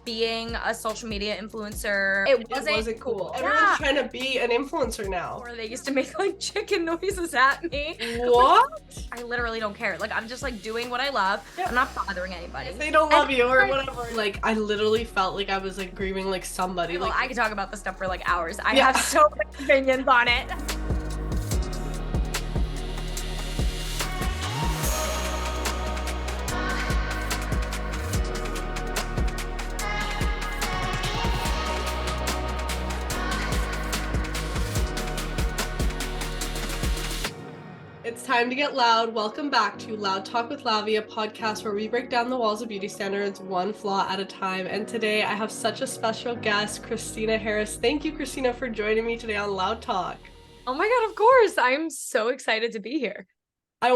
being a social media influencer. It wasn't cool. Everyone's trying to be an influencer now. Or they used to make like chicken noises at me. What? I literally don't care. Like, I'm just like doing what I love. I'm not bothering anybody. If they don't love you or whatever. Like, I literally felt like I was like grieving like somebody. Well, like I could talk about this stuff for like hours. I have so many opinions on it. It's time to get loud. Welcome back to Loud Talk with Lavi, a podcast where we break down the walls of beauty standards one flaw at a time. And today I have such a special guest, Christina Harris. Thank you, Christina, for joining me today on Loud Talk. Oh my God, of course. I'm so excited to be here. I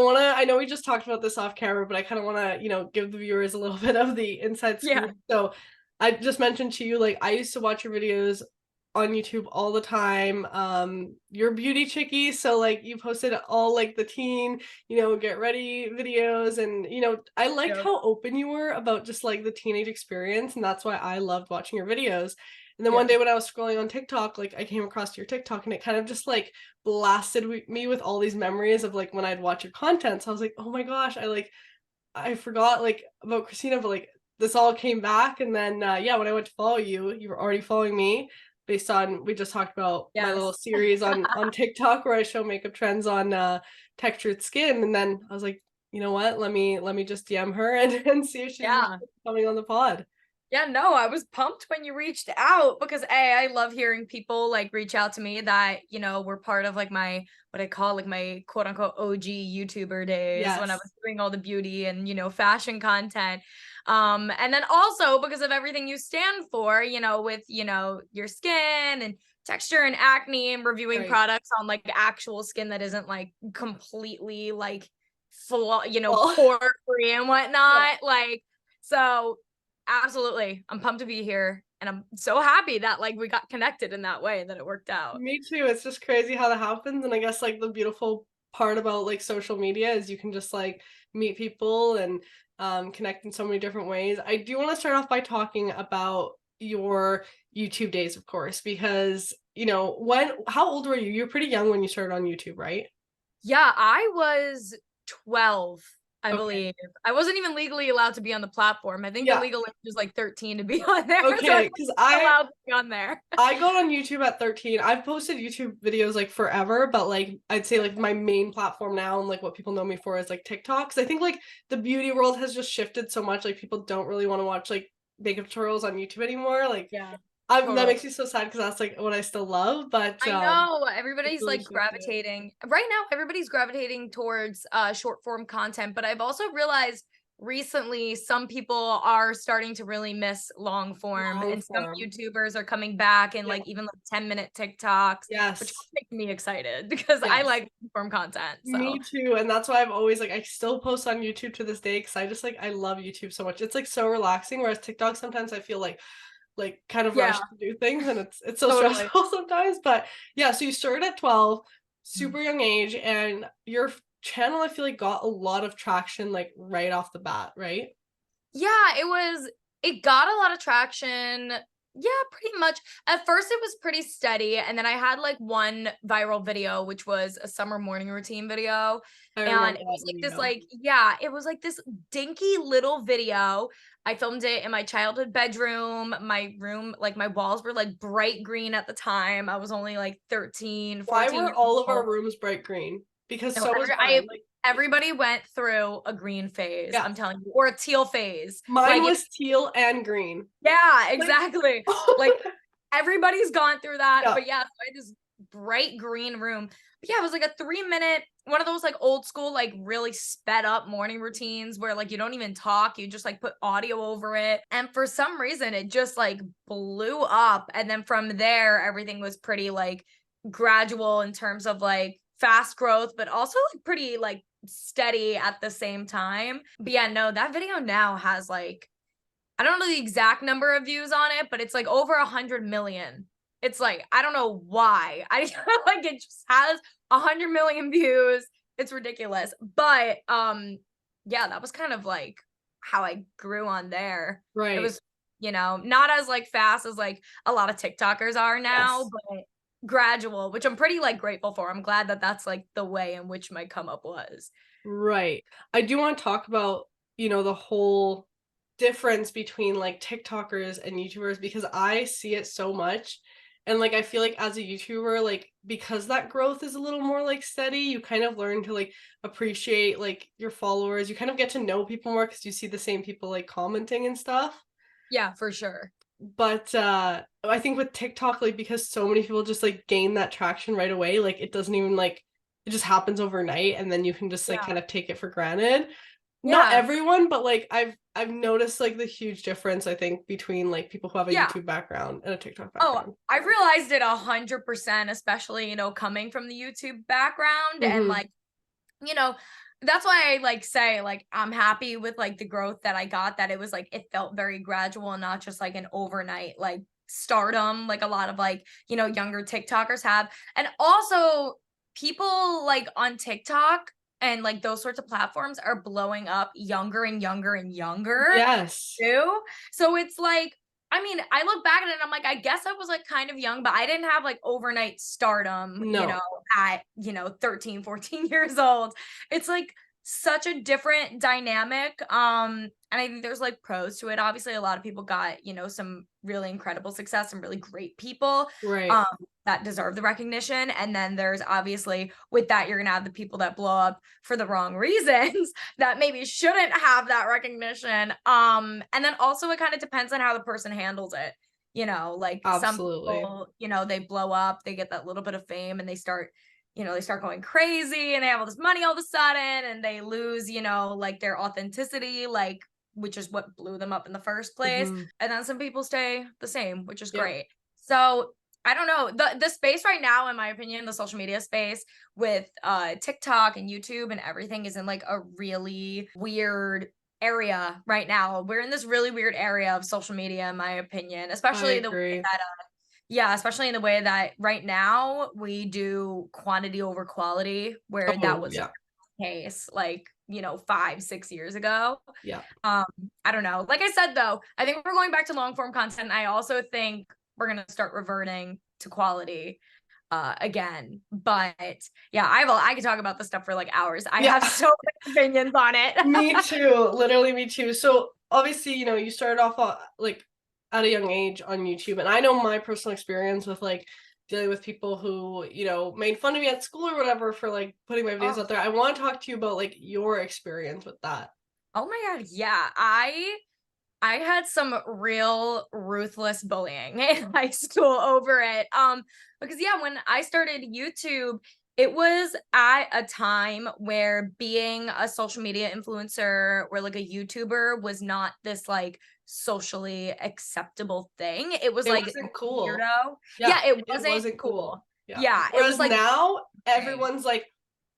know we just talked about this off camera, but I kind of want to, give the viewers a little bit of the inside scoop. Yeah. So I just mentioned to you, like, I used to watch your videos on YouTube all the time. You're Beauty Chickee, so like you posted all like the teen, get ready videos, and I liked how open you were about just like the teenage experience, and that's why I loved watching your videos. And then one day when I was scrolling on TikTok, like I came across your TikTok and it kind of just like blasted me with all these memories of like when I'd watch your content. So I was like, oh my gosh, I forgot like about Christina, but like this all came back. And then when I went to follow you, you were already following me. Based on, we just talked about my little series on TikTok where I show makeup trends on textured skin. And then I was like, you know what, let me just DM her and see if she's coming on the pod. Yeah, no, I was pumped when you reached out because I love hearing people like reach out to me that, were part of like my, what I call like my quote unquote OG YouTuber days when I was doing all the beauty and, fashion content. And then also because of everything you stand for, with, your skin and texture and acne and reviewing products on like actual skin that isn't like completely like pore free and whatnot. So absolutely. I'm pumped to be here. And I'm so happy that like we got connected in that way and that it worked out. Me too. It's just crazy how that happens. And I guess like the beautiful part about like social media is you can just like meet people and connect in so many different ways. I do want to start off by talking about your YouTube days, of course, because how old were you? You were pretty young when you started on YouTube, right? Yeah, I was 12. I believe. I wasn't even legally allowed to be on the platform. I think the legal age was like 13 to be on there. Okay, because I allowed to be on there. I got on YouTube at 13. I've posted YouTube videos like forever, but like I'd say like my main platform now and like what people know me for is like TikTok. Because I think like the beauty world has just shifted so much. Like people don't really want to watch like makeup tutorials on YouTube anymore. Like totally. That makes me so sad because that's like what I still love. But I know everybody's really like gravitating right now. Everybody's gravitating towards short form content, but I've also realized recently some people are starting to really miss long form, and some YouTubers are coming back and like even like 10-minute TikToks, which makes me excited because I like long form content. So. Me too, and that's why I've always like I still post on YouTube to this day because I just like I love YouTube so much. It's like so relaxing, whereas TikTok sometimes I feel like kind of rush to do things, and it's so stressful sometimes. But so you started at 12, super young age, and your channel I feel like got a lot of traction like right off the bat, right? It got a lot of traction. Pretty much. At first it was pretty steady, and then I had like one viral video which was a summer morning routine video, and it was like it was like this dinky little video. I filmed it in my childhood bedroom. My room, like my walls were like bright green at the time. I was only like 13, 14. Why were all of our rooms bright green? Because so was mine. Everybody went through a green phase, I'm telling you, or a teal phase. Mine was teal and green. Yeah, exactly. Like everybody's gone through that. But so I had this bright green room. But it was like a 3-minute, one of those like old school, like really sped up morning routines where like you don't even talk, you just like put audio over it. And for some reason it just like blew up. And then from there, everything was pretty like gradual in terms of like fast growth, but also like pretty like steady at the same time. But that video now has like, I don't know the exact number of views on it, but it's like over 100 million. It's like, I don't know why. I like it just has 100 million views. It's ridiculous. But that was kind of like how I grew on there. Right. It was you know, not as like fast as like a lot of TikTokers are now, but gradual, which I'm pretty like grateful for. I'm glad that that's like the way in which my come up was. Right. I do want to talk about, you know, the whole difference between like TikTokers and YouTubers, because I see it so much. And like I feel like as a YouTuber, like because that growth is a little more like steady, you kind of learn to like appreciate like your followers. You kind of get to know people more because you see the same people like commenting and stuff. Yeah, for sure. But I think with TikTok, like because so many people just like gain that traction right away, like it doesn't even like it just happens overnight, and then you can just like kind of take it for granted. Not everyone, but like I've noticed like the huge difference, I think, between like people who have a YouTube background and a TikTok background. Oh, I've realized it 100%, especially, you know, coming from the YouTube background and like, you know, that's why I like say like I'm happy with like the growth that I got, that it was like it felt very gradual and not just like an overnight like stardom like a lot of like, you know, younger TikTokers have. And also people like on TikTok and like those sorts of platforms are blowing up younger and younger and younger. Yes. Too. So it's like, I mean, I look back at it and I'm like, I guess I was like kind of young, but I didn't have like overnight stardom, you know, at, you know, 13, 14 years old. It's like such a different dynamic. And I think there's like pros to it. Obviously, a lot of people got, you know, some really incredible success and really great people that deserve the recognition. And then there's obviously with that, you're gonna have the people that blow up for the wrong reasons that maybe shouldn't have that recognition. And then also it kind of depends on how the person handles it. You know, like some people, you know, they blow up, they get that little bit of fame and they start, you know, they start going crazy and they have all this money all of a sudden and they lose, you know, like their authenticity, like, which is what blew them up in the first place. And then some people stay the same, which is great. So I don't know, the space right now, in my opinion, the social media space with TikTok and YouTube and everything is in like a really weird area right now. We're in this really weird area of social media, in my opinion, especially the way that especially in the way that right now we do quantity over quality, where that was the case like, you know, 5-6 years ago. I don't know. Like I said, though, I think we're going back to long form content. I also think we're going to start reverting to quality again. But yeah, I could talk about this stuff for like hours. I have so many opinions on it. Me too. Literally me too. So obviously, you know, you started off like at a young age on YouTube, and I know my personal experience with like dealing with people who, you know, made fun of me at school or whatever for like putting my videos out there. I want to talk to you about like your experience with that. Oh my God. Yeah. I had some real ruthless bullying in high school over it. Because when I started YouTube, it was at a time where being a social media influencer or like a YouTuber was not this like socially acceptable thing. It was like cool. Weirdo. It wasn't cool. Whereas it was like now everyone's like,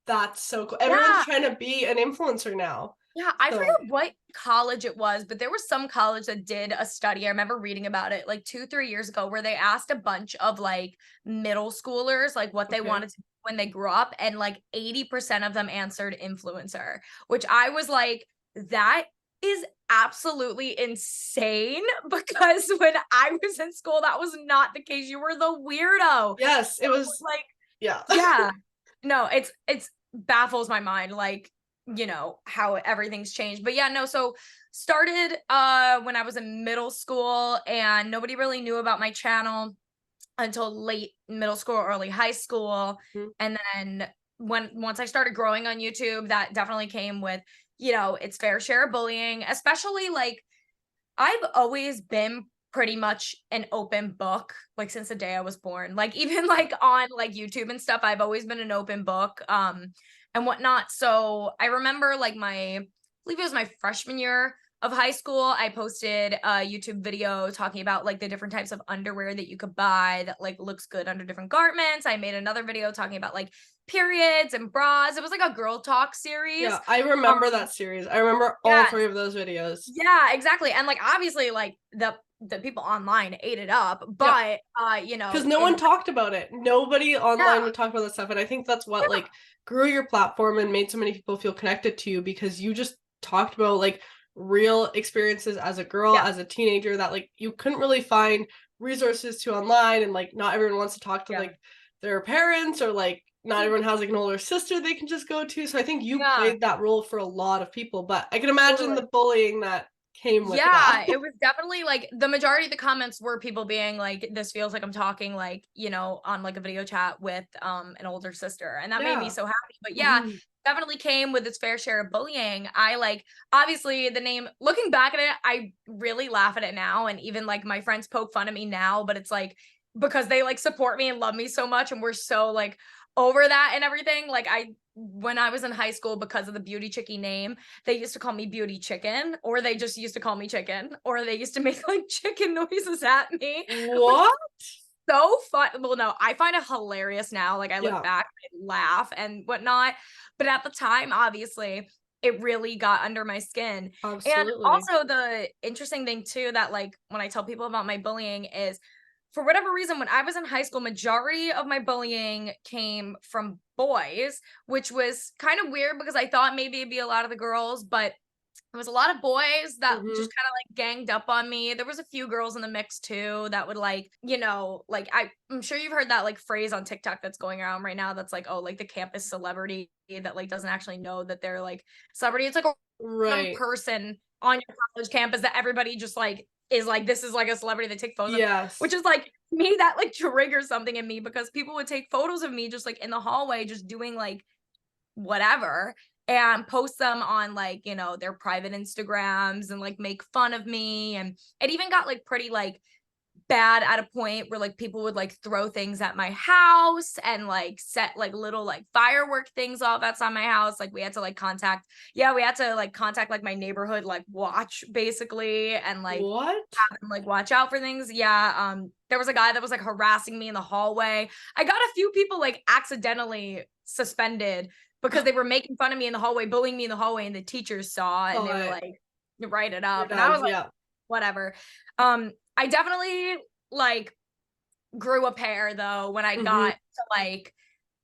that's so cool. Everyone's trying to be an influencer now. Yeah, I forget what college it was, but there was some college that did a study. I remember reading about it like 2-3 years ago, where they asked a bunch of like middle schoolers like what they wanted to do when they grew up, and like 80% of them answered influencer, which I was like, that is absolutely insane, because when I was in school, that was not the case. You were the weirdo. Yes, it was like, no, it's baffles my mind. Like, you know, how everything's changed. But so started when I was in middle school, and nobody really knew about my channel until late middle school, early high school. And then once I started growing on YouTube, that definitely came with, you know, its fair share of bullying, especially like I've always been pretty much an open book, like since the day I was born. Like even like on like YouTube and stuff, I've always been an open book. And whatnot. So I remember like I believe it was my freshman year of high school, I posted a YouTube video talking about like the different types of underwear that you could buy that like looks good under different garments. I made another video talking about like periods and bras. It was like a girl talk series. Yeah, I remember that series. I remember all 3 of those videos. Yeah, exactly. And like obviously like the people online ate it up, but you know, because no one talked about it. Nobody online would talk about that stuff, and I think that's what like grew your platform and made so many people feel connected to you, because you just talked about like real experiences as a girl, as a teenager, that like you couldn't really find resources to online, and like not everyone wants to talk to like their parents, or like not everyone has like an older sister they can just go to. So I think you played that role for a lot of people, but I can imagine the bullying that came with that. It was definitely like the majority of the comments were people being like, this feels like I'm talking like, you know, on like a video chat with an older sister, and that made me so happy. But definitely came with its fair share of bullying. I like, obviously the name, looking back at it, I really laugh at it now, and even like my friends poke fun at me now, but it's like because they like support me and love me so much, and we're so like over that and everything. Like when I was in high school, because of the Beauty Chickee name, they used to call me Beauty Chicken, or they just used to call me Chicken, or they used to make like chicken noises at me. What? So fun. Well, no, I find it hilarious now. Like I look back, I laugh and whatnot. But at the time, obviously, it really got under my skin. Absolutely. And also the interesting thing too, that like when I tell people about my bullying is, for whatever reason, when I was in high school, majority of my bullying came from boys, which was kind of weird because I thought maybe it'd be a lot of the girls, but there was a lot of boys that just kind of like ganged up on me. There was a few girls in the mix too that would like, you know, like I'm sure you've heard that like phrase on TikTok that's going around right now that's like, oh, like the campus celebrity that like doesn't actually know that they're like celebrity. It's like a random person on your college campus that everybody just like is like, this is like a celebrity, they take photos of, which is like me, that like triggers something in me, because people would take photos of me just like in the hallway just doing like whatever, and post them on like, you know, their private Instagrams, and like make fun of me. And it even got like pretty like bad at a point where like people would like throw things at my house and like set like little like firework things off outside my house. Like we had to like contact like my neighborhood like watch basically, and like have them like watch out for things. There was a guy that was like harassing me in the hallway. I got a few people like accidentally suspended because they were making fun of me in the hallway, bullying me in the hallway, and the teachers saw it, and they were like, write it up. And I was like, whatever. I definitely like grew a pair though when I got to like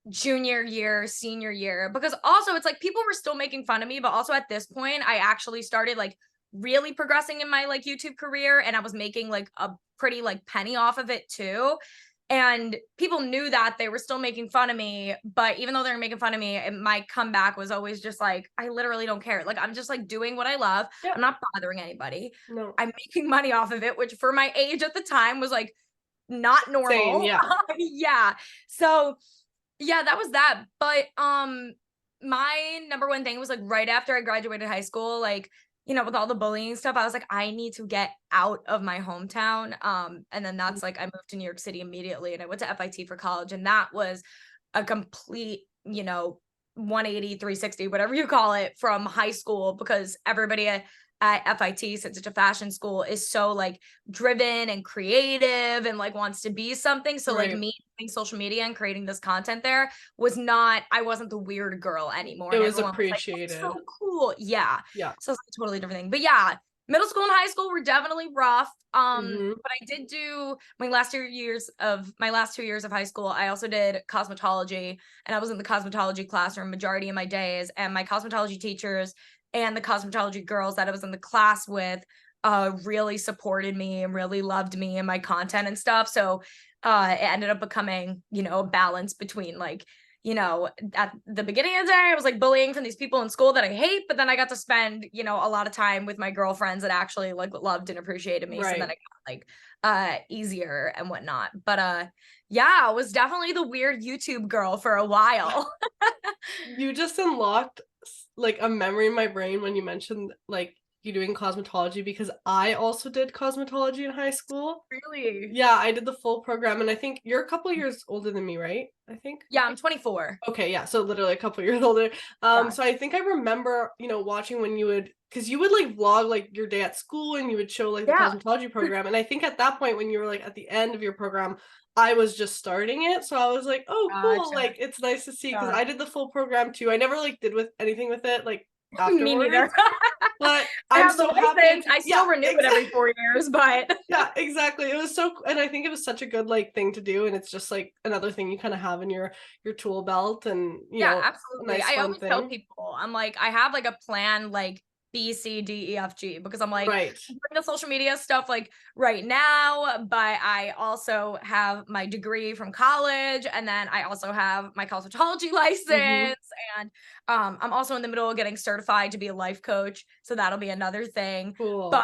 junior year, senior year, because also it's like people were still making fun of me, but also at this point I actually started like really progressing in my like YouTube career, and I was making like a pretty like penny off of it too. And people knew that they were still making fun of me, but even though they were making fun of me, my comeback was always just like, I literally don't care. Like, I'm just like doing what I love. I'm not bothering anybody. I'm making money off of it, which for my age at the time was like not normal. So that was that. But my number one thing was like right after I graduated high school, like, you know, with all the bullying stuff, I was like, I need to get out of my hometown. And then that's like, I moved to New York City immediately, and I went to FIT for college. And that was a complete, you know, 180, 360, whatever you call it, from high school, because everybody at FIT, since it's a fashion school, is so like driven and creative and like wants to be something. So like me doing social media and creating this content there was not, I wasn't the weird girl anymore. It was appreciated. Was like, so cool. So it's like a totally different thing. But middle school and high school were definitely rough. But I did do my last 2 years of high school. I also did cosmetology, and I was in the cosmetology classroom majority of my days. And my cosmetology teachers and the cosmetology girls that I was in the class with really supported me and really loved me and my content and stuff. So it ended up becoming, you know, a balance between like, you know, at the beginning of the day, I was like bullying from these people in school that I hate, but then I got to spend, you know, a lot of time with my girlfriends that actually like loved and appreciated me. So then it got like easier and whatnot. But I was definitely the weird YouTube girl for a while. You just unlocked like a memory in my brain when you mentioned like you doing cosmetology, because I also did cosmetology in high school. Really? Yeah, I did the full program, and I think you're a couple years older than me, right? I think. Yeah, I'm 24. Okay, yeah, so literally a couple years older. So I think I remember, you know, watching when you would, because you would like vlog like your day at school, and you would show like the cosmetology program, and I think at that point when you were like at the end of your program, I was just starting it, so I was like, oh cool, like it's nice to see, because I did the full program too. I never like did with anything with it like afterwards. Me neither. But I'm so happy. I still renew it every 4 years, but yeah, exactly. It was so, and I think it was such a good like thing to do, and it's just like another thing you kind of have in your tool belt, and you know, absolutely. I always tell people, I'm like, I have like a plan like B, C, D, E, F, G, because I'm like, Right. I'm doing the social media stuff like right now, but I also have my degree from college, and then I also have my cosmetology Mm-hmm. license, and I'm also in the middle of getting certified to be a life coach, so that'll be another thing. But Cool.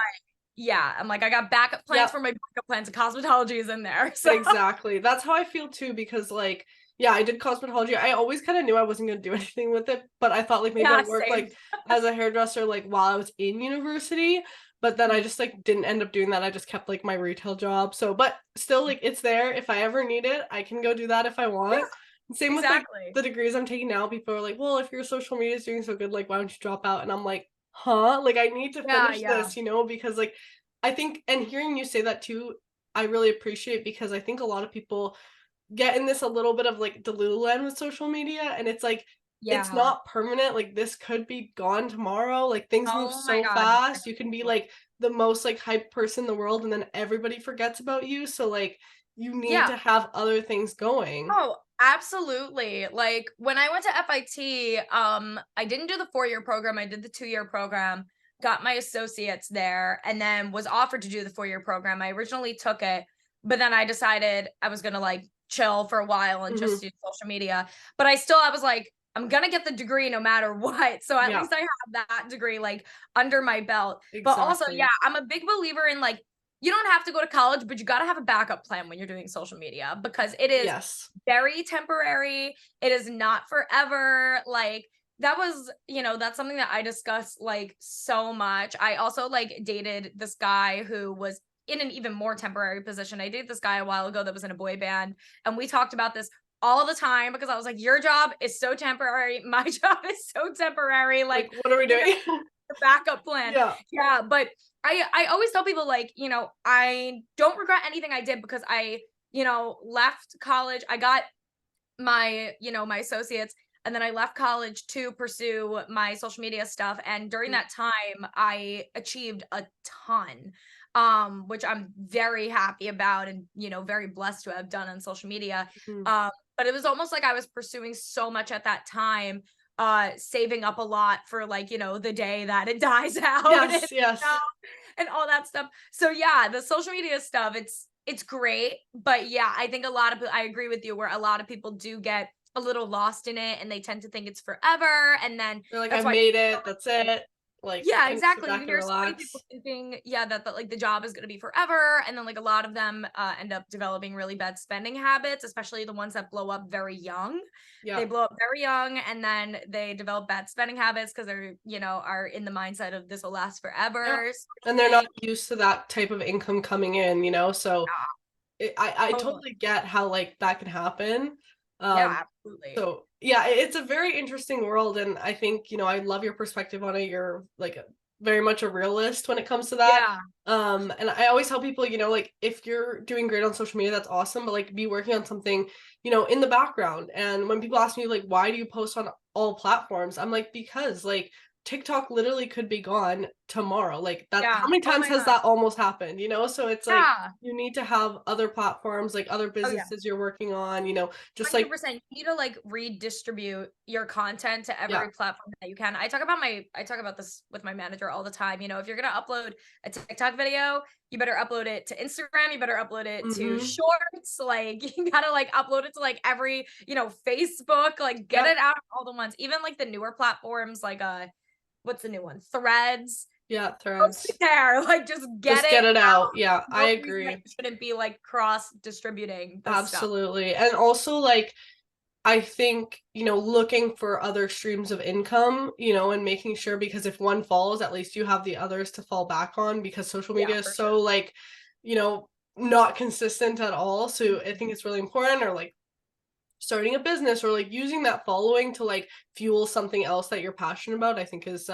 yeah, I'm like, I got backup plans Yep. for my backup plans, and cosmetology is in there. So Exactly. That's how I feel too, because like, yeah, I did cosmetology. I always kind of knew I wasn't going to do anything with it, but I thought like maybe yeah, I'd work same. like as a hairdresser like while I was in university, but then I just like didn't end up doing that. I just kept like my retail job. So, but still like it's there. If I ever need it, I can go do that if I Yeah, want. Same with like exactly. the degrees I'm taking now. People are like, "Well, if your social media is doing so good, like why don't you drop out?" And I'm like, "Huh? Like I need to Yeah, finish yeah. this, because like I think and hearing you say that too, I really appreciate because I think a lot of people get in this a little bit of like delulu land with social media and it's like it's Yeah. not permanent. Like this could be gone tomorrow. Like things move Oh my so God. fast. You can be like the most like hyped person in the world and then everybody forgets about you. So like you need Yeah. to have other things going. Oh, absolutely. Like when I went to FIT, I didn't do the 4-year program. I did the 2-year program, got my associates there, and then was offered to do the 4-year program. I originally took it, but then I decided I was gonna like chill for a while and just Hmm. do social media. But I was like, I'm gonna get the degree no matter what. So at Yeah, least I have that degree like under my belt. But also, yeah, exactly. I'm a big believer in like you don't have to go to college, but you got to have a backup plan when you're doing social media because it is Yes. very temporary. It is not forever. Like that was, that's something that I discuss like so much. I also like dated this guy who was in an even more temporary position. I dated this guy a while ago that was in a boy band, and we talked about this all the time because I was like, your job is so temporary. My job is so temporary. Like Like, what are we we doing? the backup plan. Yeah. Yeah, but I always tell people like, I don't regret anything I did because I, left college. I got my associates, and then I left college to pursue my social media stuff, and during that time I achieved a ton, which I'm very happy about, and very blessed to have done on social media. Mhm. But it was almost like I was pursuing so much at that time, saving up a lot for like, the day that it dies out, and Yes, yes. and all that stuff. So yeah, the social media stuff, it's great, but yeah, I think a lot of I agree with you where a lot of people do get a little lost in it and they tend to think it's forever, and then They're like, that's I've why made it, that's it. Like yeah, I need to sit exactly. You back and hear so many people relax. thinking, yeah, that like the job is going to be forever, and then like a lot of them end up developing really bad spending habits, especially the ones that blow up very young. They Yeah. blow up very young, and then they develop bad spending habits because they're are in the mindset of this will last Yeah. forever. And they're not used to that type of income coming in, so I Totally. totally get how like that can happen. Um, Yeah, absolutely. so yeah, it's a very interesting world, and I think I love your perspective on it. You're like very much a realist when it comes to that. Yeah. And I always tell people, like if you're doing great on social media, that's awesome, but like be working on something, in the background. And when people ask me like, why do you post on all platforms? I'm like, because like TikTok literally could be gone tomorrow. Like that, how Yeah. many Oh times my has god. that almost happened? So it's like Yeah. you need to have other platforms, like other Oh yeah. businesses you're working on, just like 100%. You need to like redistribute your content to yeah, every platform that you can. I talk about this with my manager all the time. If you're gonna upload a TikTok video, you better upload it to Instagram, you better upload it to mhm, shorts, like you gotta like upload it to like every, Facebook, like get yep, it out of all the ones, even like the newer platforms, like what's the new one? Threads. yeah, Post it threads. there. Like just get Just it get it out. out. Yeah, I No reason that agree. you shouldn't be like cross distributing this stuff. Absolutely. And also like I think, looking for other streams of income, and making sure because if one falls, at least you have the others to fall back on because social Yeah, media is for so sure. like, you know, not consistent at all. So I think it's really important or like starting a business or like using that following to like fuel something else that you're passionate about, I think is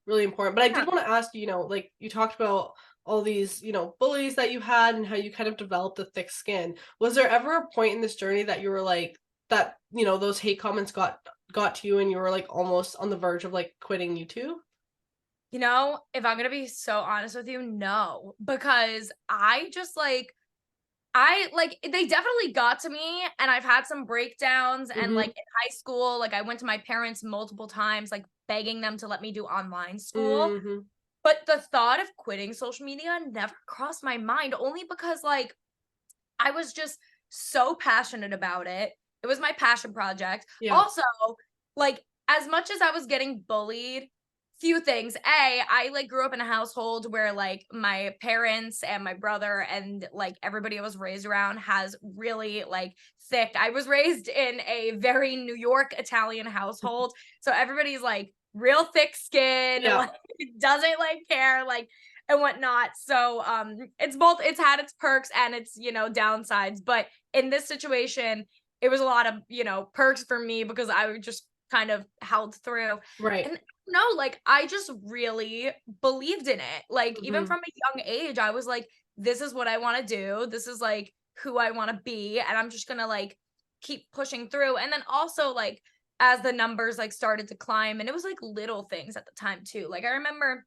really important. But I Yeah. did want to ask you, like you talked about all these, bullies that you had and how you kind of developed a thick skin. Was there ever a point in this journey that you were like that, those hate comments got to you and you were like almost on the verge of like quitting YouTube? If I'm gonna be so honest with you, no, because I just like they definitely got to me, and I've had some breakdowns, and Mm-hmm. like in high school, like I went to my parents multiple times, like begging them to let me do online school. Mm-hmm. But the thought of quitting social media never crossed my mind, only because like I was just so passionate about it. It was my passion project. Yeah. Also, like as much as I was getting bullied, few things. I like grew up in a household where like my parents and my brother and like everybody I was raised around has really like thick. I was raised in a very New York Italian household. So everybody's like real thick skin, Yeah. like doesn't like care, like and whatnot. So it's had its perks and its, downsides. But in this situation, it was a lot of, perks for me because I would just kind of held through. Right. And no, like I just really believed in it. Like even Mm-hmm. from a young age, I was like, this is what I want to do. This is like who I want to be. And I'm just gonna like keep pushing through. And then also like as the numbers like started to climb, and it was like little things at the time too. Like I remember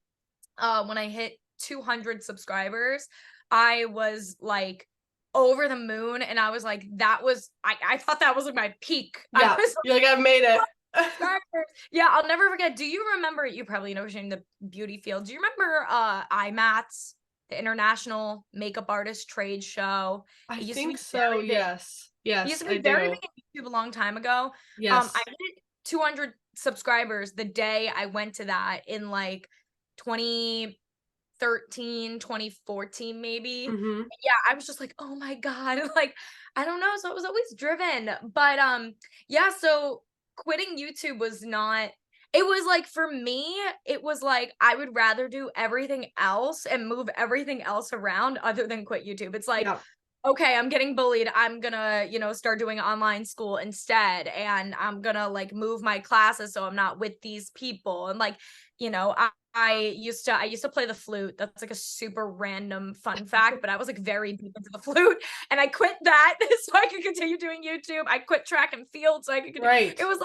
when I hit 200 subscribers, I was like over the moon, and I was like, I thought that was like my peak. I Yeah. was You're like, I've made it. subscribers. Yeah, I'll never forget. Do you remember, you probably know in the beauty field, do you remember IMATS, the International Makeup Artist Trade Show? I It used to think be so. very big. Yes. It used Yes, to I be very big do. in YouTube a long time ago. I Yes. hit 200 subscribers the day I went to that in like 2013, 2014, maybe. Mm-hmm. Yeah, I was just like, "Oh my God." Like, I don't know. So I was always driven. But yeah, so quitting YouTube was not, it was like for me, it was like I would rather do everything else and move everything else around other than quit YouTube. It's like, Yeah. okay, I'm getting bullied. I'm gonna, start doing online school instead. And I'm gonna like move my classes so I'm not with these people. And like, I used to play the flute. That's like a super random fun fact, but I was like very deep into the flute, and I quit that so I could continue doing YouTube. I quit track and field so I could continue. Right. It was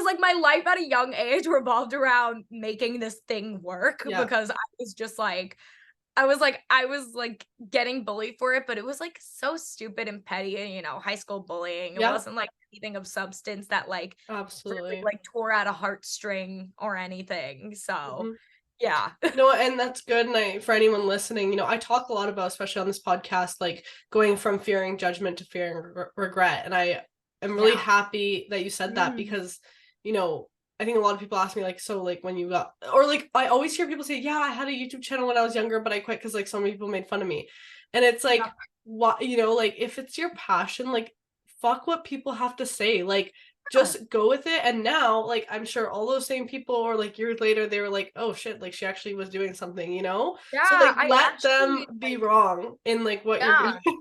like my life at a young age revolved around making this thing work Yeah. because I was like getting bullied for it, but it was like so stupid and petty, and high school bullying. It Yeah. wasn't like anything of substance that like really Absolutely. like tore out a heartstring or anything. So Mm-hmm. yeah. No, and that's good. And for anyone listening, I talk a lot about, especially on this podcast, like going from fearing judgment to fearing regret. And I am really Yeah. happy that you said that Mm. because, I think a lot of people ask me like, so like when you got, or like I always hear people say, yeah, I had a YouTube channel when I was younger, but I quit because like so many people made fun of me. And it's like, Yeah. what, like if it's your passion, like fuck what people have to say. Like Yeah. just go with it. And now, like, I'm sure all those same people, or like years later, they were like, oh shit, like she actually was doing something. Yeah, So like I let them actually be like wrong in like what you're doing. yeah.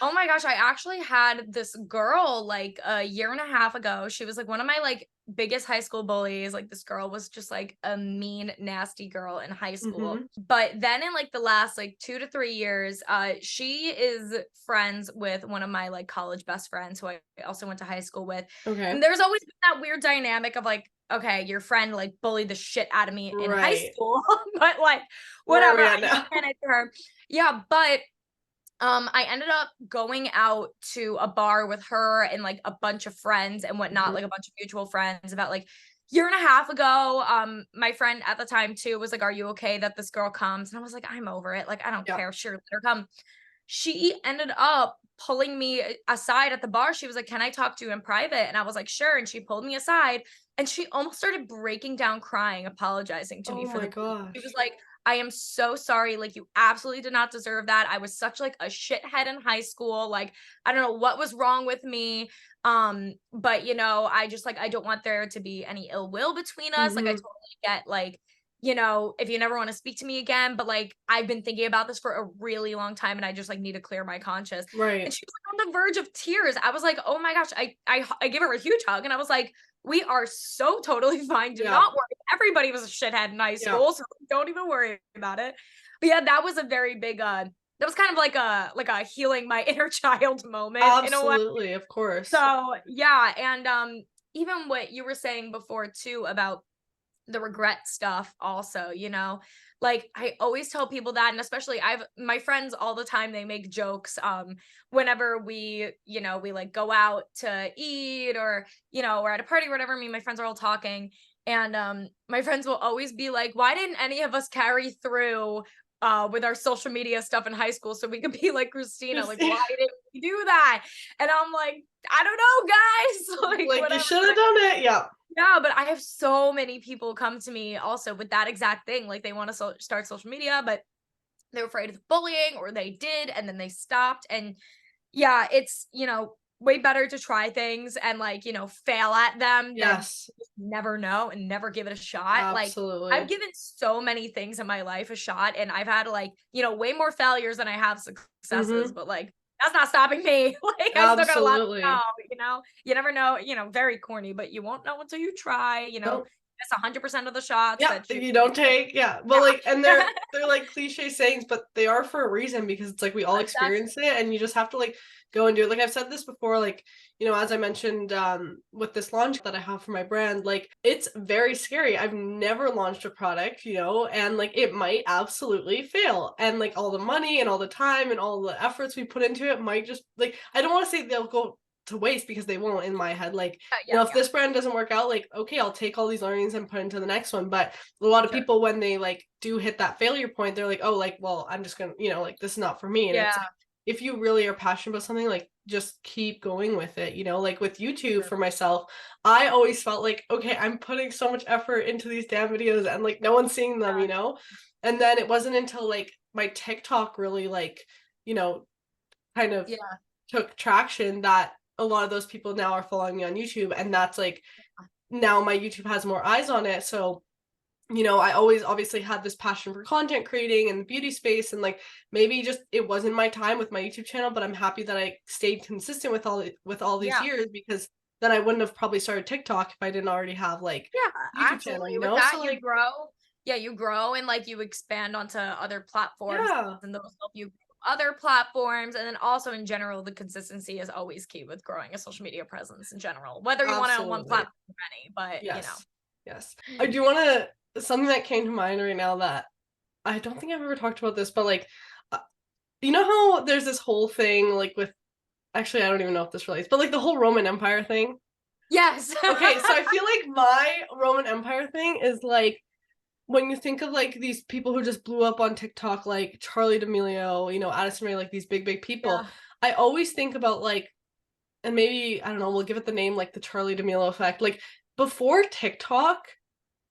Oh my gosh, I actually had this girl like a year and a half ago. She was like one of my like biggest high school bullies. Like this girl was just like a mean, nasty girl in high school. Mm-hmm. But then in like the last like 2 to 3 years, she is friends with one of my like college best friends who I also went to high school with. Okay. And there's always been that weird dynamic of like, okay, your friend like bullied the shit out of me in high Right. school, but like Where are whatever, we I at now? ran into her. Yeah, but I ended up going out to a bar with her and like a bunch of friends and whatnot, Mm-hmm. like a bunch of mutual friends about like year and a half ago. My friend at the time too was like, "Are you okay that this girl comes?" And I was like, "I'm over it. Like, I don't Yeah. care. Sure, let her come." She ended up pulling me aside at the bar. She was like, "Can I talk to you in private?" And I was like, "Sure." And she pulled me aside and she almost started breaking down crying, apologizing to me Oh for my the bullying. She was gosh. like, "I am so sorry. Like, you absolutely did not deserve that. I was such like a shithead in high school. Like, I don't know what was wrong with me. But I just like I don't want there to be any ill will between us. Like, I Mm-hmm. totally get like if you never want to speak to me again, but like I've been thinking about this for a really long time and I just like need to clear my conscience." And Right. she was like on the verge of tears. I was like, "Oh my gosh." I give her a huge hug and I was like, "We are so totally fine. Do Yeah. not worry. Everybody was a shithead in high Yeah. school, so don't even worry about it." But yeah, that was a very big that was kind of like a healing my inner child moment in a way. Absolutely. Of course. So yeah, and even what you were saying before too about the regret stuff also, Like, I always tell people that, and especially my friends all the time, they make jokes, whenever we, we like go out to eat, or, we're at a party or whatever, me and my friends are all talking. And my friends will always be like, why didn't any of us carry through with our social media stuff in high school so we could be like Christina? Like, why didn't we do that? And I'm like, I don't know, guys. Like, Like, whatever. you should have done it. Yeah. Yeah, but I have so many people come to me also with that exact thing. Like, they want to start social media, but they're afraid of bullying, or they did and then they stopped. And yeah, it's, way better to try things and, like, fail at them than Yes. just never know and never give it a shot. Like, Absolutely. I've given so many things in my life a shot, and I've had, like, way more failures than I have successes, but, like, that's not stopping me. Like, I still got a lot to Absolutely. know, you never know, very corny, but you won't know until you try, Nope. that's 100% of the shots Yeah, that you don't take. Yeah, but yeah. like, and they're like cliche sayings, but they are for a reason, because it's like we all Exactly. experience it, and you just have to like go and do it. Like, I've said this before, like, as I mentioned, with this launch that I have for my brand, like, it's very scary. I've never launched a product, and like it might absolutely fail, and like all the money and all the time and all the efforts we put into it might just, like, I don't want to say they'll go to waste, because they won't, in my head. Like, Yeah, if this brand doesn't work out, like, okay, I'll take all these learnings and put into the next one. But a lot of sure. people, when they like do hit that failure point, they're like, oh, like, well, I'm just gonna, like, this is not for me. And it's Yeah. like, if you really are passionate about something, like, just keep going with it. Like with YouTube, for myself, I always felt like, okay, I'm putting so much effort into these damn videos, and like no one's seeing them. And then it wasn't until like my TikTok really, like, you know kind of Yeah. took traction, that a lot of those people now are following me on YouTube, and that's like, now my YouTube has more eyes on it. So, I always obviously had this passion for content creating and the beauty space, and like, maybe just it wasn't my time with my YouTube channel, but I'm happy that I stayed consistent with all these Yeah. years, because then I wouldn't have probably started TikTok if I didn't already have like Yeah, YouTube channel, absolutely. With that, So you like, grow. Yeah, you grow, and like you expand onto other platforms, yeah, and those help you grow other platforms. And then also in general, the consistency is always key with growing a social media presence in general, whether you want it on one absolutely. platform or many, but Yes. Yes. I do want to, something that came to mind right now, that I don't think I've ever talked about this, but like, uh, how there's this whole thing, like, with, actually, I don't even know if this relates, but like the whole Roman Empire thing. Yes. Okay, so I feel like my Roman Empire thing is like, when you think of like these people who just blew up on TikTok, like Charlie D'Amelio, Addison Rae, like these big people, Yeah. I always think about like, and maybe, I don't know, we'll give it the name like the Charlie D'Amelio effect. Like, before TikTok,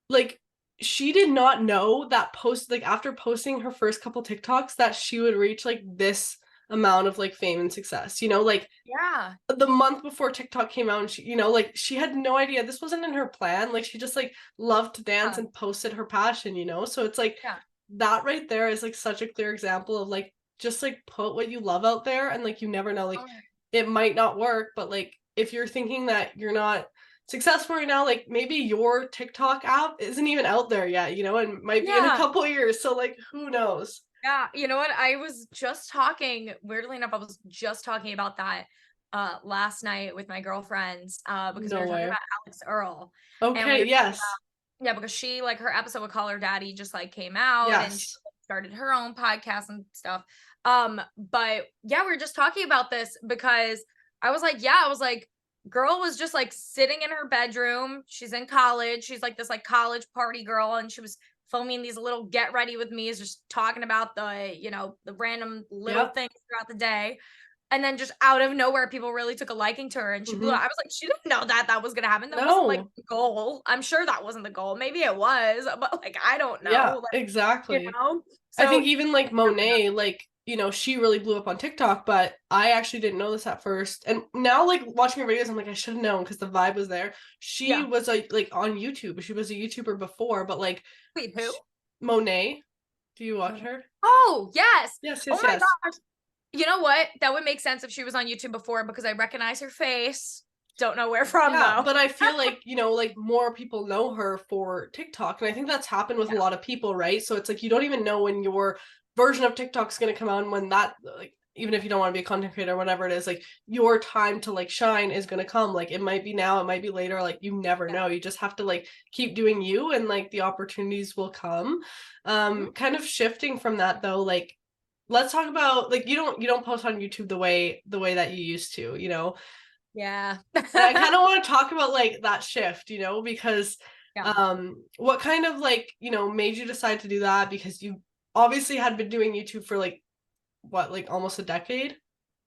like, she did not know that like, after posting her first couple TikToks, that she would reach like this amount of like fame and success. Like, Yeah. the month before TikTok came out, and she, like, she had no idea, this wasn't in her plan. Like, she just like loved to dance Yeah. and posted her passion. So it's like, Yeah. that right there is like such a clear example of like, just like put what you love out there, and like, you never know, like, Oh, it might not work, but like, if you're thinking that you're not successful right now, like, maybe your TikTok app isn't even out there yet, and might be in a yeah. couple years. So like, who knows? Yeah, you know what? I was just talking, weirdly enough, I was just talking about that last night with my girlfriends because we No were talking way. about Alex Earl. And we Okay, were talking yes. about, yeah, because she, like, her episode with Call Her Daddy just like came out, and she Yes. started her own podcast and stuff. But yeah, we were just talking about this because I was like, yeah, I was like, girl was just like sitting in her bedroom. She's in college. She's like this like college party girl, and she was filming these little get ready with me, is just talking about the random little Yep. things throughout the day. And then just out of nowhere, people really took a liking to her, and she blew Mhm. up. I was like, she didn't know that was gonna happen. That wasn't like No. the goal. I'm sure that wasn't the goal. Maybe it was, but like I don't Yeah, know. Like, exactly. I So think even like Monet, like, she really blew up on TikTok, but I actually didn't know this at first. And now, like, watching her videos, I'm like, I should have known, because the vibe was there. She yeah. was like on YouTube. She was a YouTuber before, but like, Wait, who? Monet. Do you watch her? Oh, yes. Yes, Oh yes, my yes. gosh. You know what? That would make sense if she was on YouTube before, because I recognize her face. Don't know where from Yeah, though. but I feel like, like, more people know her for TikTok. And I think that's happened with a Yeah. lot of people, right? So it's like, you don't even know when your version of TikTok's gonna come out, and when that, like, even if you don't want to be a content creator, whatever it is, like your time to like shine is going to come. Like it might be now, it might be later, like you never know. You just have to like keep doing you, and like the opportunities will come. Kind of shifting from that though, like let's talk about, like, you don't post on YouTube the way that you used to, you know. Yeah. And I kind of want to talk about like that shift, you know, because what kind of like, you know, made you decide to do that? Because you obviously had been doing YouTube for like what, like almost a decade?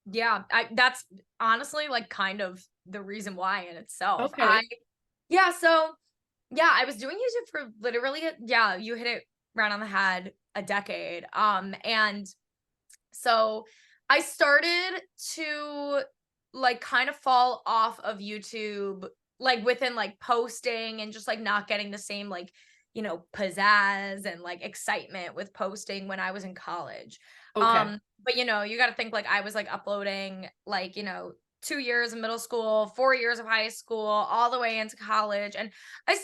Yeah, that's honestly like kind of the reason why in itself. Okay. I was doing YouTube for literally, you hit it right on the head, a decade. And so I started to like kind of fall off of YouTube, like within like posting and just like not getting the same like, pizzazz and like excitement with posting when I was in college. Okay. But you got to think like I was like uploading like, 2 years of middle school, 4 years of high school, all the way into college. And I was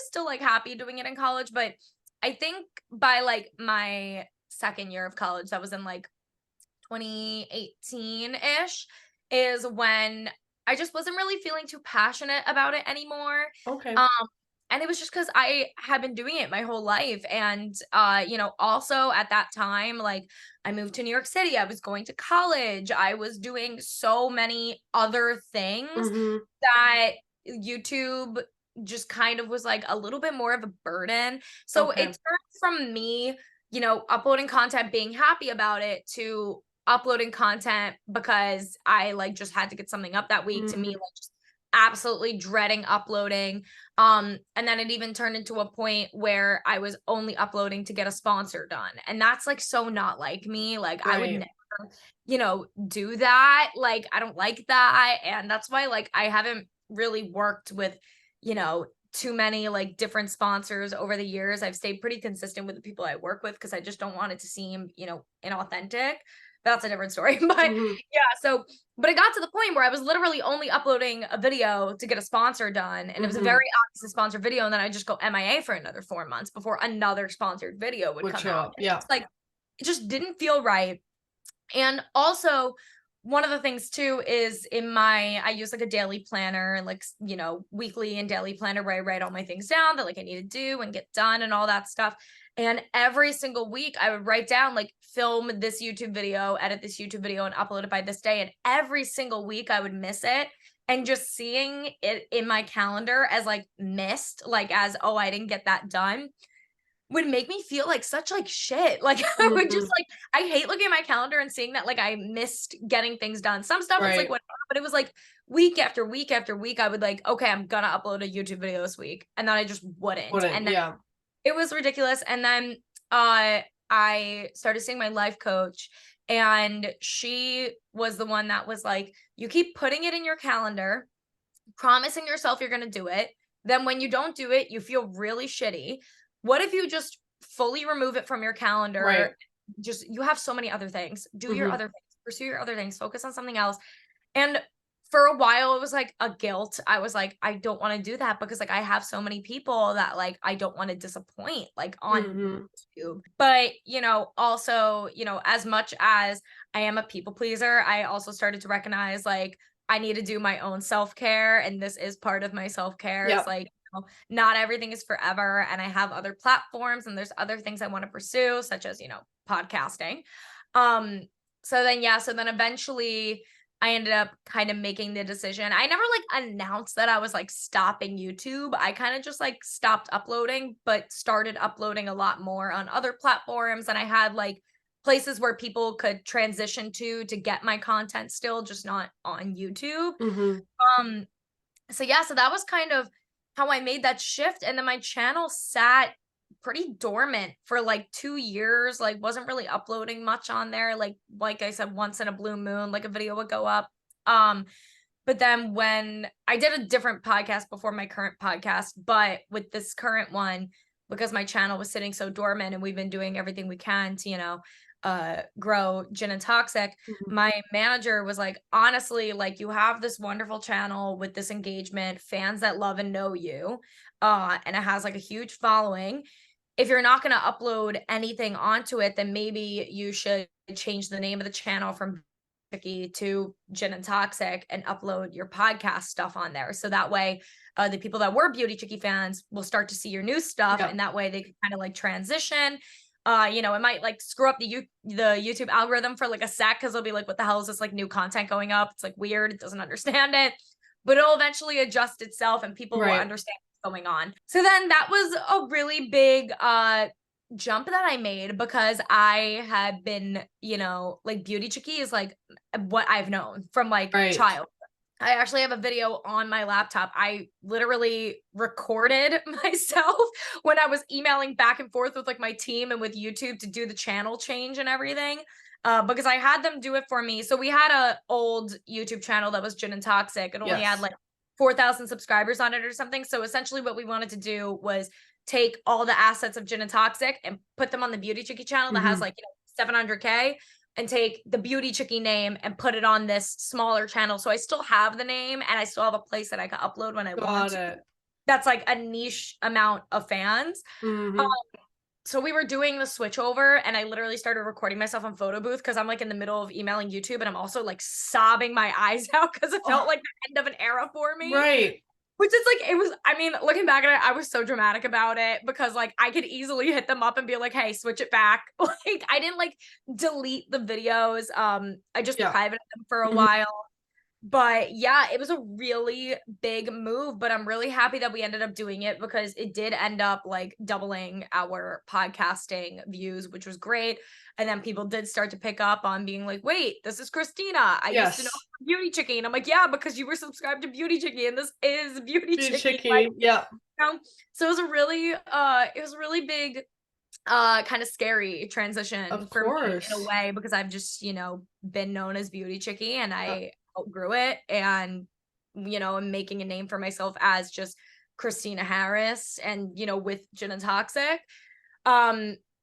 still like happy doing it in college. But I think by like my second year of college, that was in like 2018-ish, is when I just wasn't really feeling too passionate about it anymore. Okay. And it was just because I had been doing it my whole life. And also at that time, like I moved to New York City, I was going to college, I was doing so many other things that YouTube just kind of was like a little bit more of a burden. So it turned from me, uploading content, being happy about it, to uploading content because I like just had to get something up that week, to me like just absolutely dreading uploading. And then it even turned into a point where I was only uploading to get a sponsor done. And that's like so not like me. Like I would never, do that. Like I don't like that. And that's why like I haven't really worked with, too many like different sponsors over the years. I've stayed pretty consistent with the people I work with because I just don't want it to seem, inauthentic. That's a different story. But but it got to the point where I was literally only uploading a video to get a sponsor done. And it was a very obvious sponsored video. And then I just go MIA for another 4 months before another sponsored video would come out. It's like, it just didn't feel right. And also, one of the things too is I use like a daily planner and like, weekly and daily planner where I write all my things down that like I need to do and get done and all that stuff. And every single week I would write down like film this YouTube video, edit this YouTube video, and upload it by this day. And every single week I would miss it. And just seeing it in my calendar as like missed, like as, oh, I didn't get that done, would make me feel like such like shit. Like I would just like, I hate looking at my calendar and seeing that like I missed getting things done. Some stuff it's like whatever, but it was like week after week after week, I would like, okay, I'm gonna upload a YouTube video this week. And then I just wouldn't. And then it was ridiculous. And then I started seeing my life coach, and she was the one that was like, you keep putting it in your calendar, promising yourself you're gonna do it. Then when you don't do it, you feel really shitty. What if you just fully remove it from your calendar? Just, you have so many other things. Do your other things, pursue your other things, focus on something else. And for a while it was like a guilt. I was like, I don't want to do that because like I have so many people that like I don't want to disappoint like on YouTube. But also, as much as I am a people pleaser, I also started to recognize like I need to do my own self-care, and this is part of my self-care. It's like, not everything is forever, and I have other platforms and there's other things I want to pursue, such as, podcasting. So then eventually I ended up kind of making the decision. I never like announced that I was like stopping YouTube. I kind of just like stopped uploading, but started uploading a lot more on other platforms. And I had like places where people could transition to get my content still, just not on YouTube. So that was kind of how I made that shift. And then my channel sat pretty dormant for like 2 years, like wasn't really uploading much on there. Like I said, once in a blue moon, like a video would go up. But then when I did a different podcast before my current podcast, but with this current one, because my channel was sitting so dormant and we've been doing everything we can to, grow Gin and Toxic, my manager was like, honestly, like you have this wonderful channel with this engagement, fans that love and know you, and it has like a huge following. if you're not going to upload anything onto it, then maybe you should change the name of the channel from Chickee to Gin and Toxic and upload your podcast stuff on there. So that way, the people that were Beauty Chickee fans will start to see your new stuff, and that way they can kind of like transition. You know, it might like screw up the YouTube algorithm for like a sec, because it'll be like, what the hell is this like new content going up? It's like weird. It doesn't understand it, but it'll eventually adjust itself and people will understand what's going on. So then that was a really big jump that I made, because I had been, you know, like Beauty Chickee is like what I've known from like child. I actually have a video on my laptop. I literally recorded myself when I was emailing back and forth with like my team and with YouTube to do the channel change and everything, because I had them do it for me. So we had a old YouTube channel that was Gin and Toxic. It only had like 4,000 subscribers on it or something. So essentially what we wanted to do was take all the assets of Gin and Toxic and put them on the Beauty Chickee channel that has like, you know, 700K, and take the Beauty Chickee name and put it on this smaller channel. So I still have the name and I still have a place that I can upload when I want to. That's like a niche amount of fans. So we were doing the switch over, and I literally started recording myself on photo booth, because I'm like in the middle of emailing YouTube and I'm also like sobbing my eyes out because it felt like the end of an era for me. Which is like, it was, I mean, looking back at it, I was so dramatic about it, because like I could easily hit them up and be like, hey, switch it back. Like I didn't like delete the videos. I just privated them for a while. But yeah, it was a really big move, but I'm really happy that we ended up doing it, because it did end up like doubling our podcasting views, which was great. And then people did start to pick up on being like, wait, this is Christina. I used to know Beauty Chickee. And I'm like, yeah, because you were subscribed to Beauty Chickee, and this is Beauty Chickee. Like, you know? So it was a really big kind of scary transition for me in a way, because I've just, you know, been known as Beauty Chickee, and I outgrew it, and, you know, I'm making a name for myself as just Christina Harris, and, you know, with Gin and Toxic.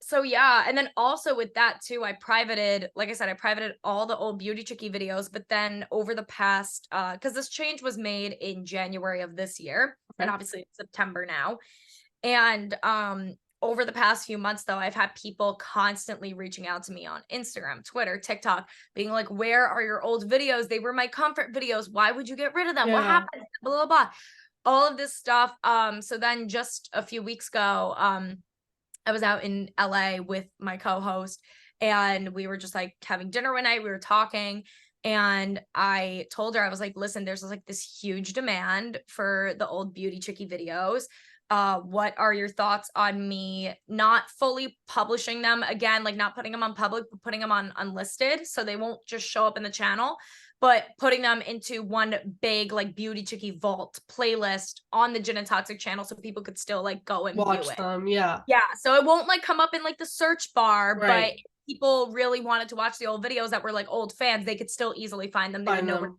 So yeah, and then also with that too, I privated, like I said, I privated all the old Beauty Chickee videos, but then over the past, because this change was made in January of this year, and obviously it's September now, and over the past few months, though, I've had people constantly reaching out to me on Instagram, Twitter, TikTok, being like, where are your old videos? They were my comfort videos. Why would you get rid of them? What happened? Blah, blah, blah. All of this stuff. So then just a few weeks ago, I was out in LA with my co-host, and we were just like having dinner one night. We were talking, and I told her, I was like, listen, there's like this huge demand for the old Beauty Chickee videos. What are your thoughts on me not fully publishing them again, like not putting them on public, but putting them on unlisted, so they won't just show up in the channel, but putting them into one big like Beauty Chickee vault playlist on the Gin and Toxic channel, so people could still like go and watch view it. them. So it won't like come up in like the search bar, but if people really wanted to watch the old videos that were like old fans, they could still easily find them. They would know where to go.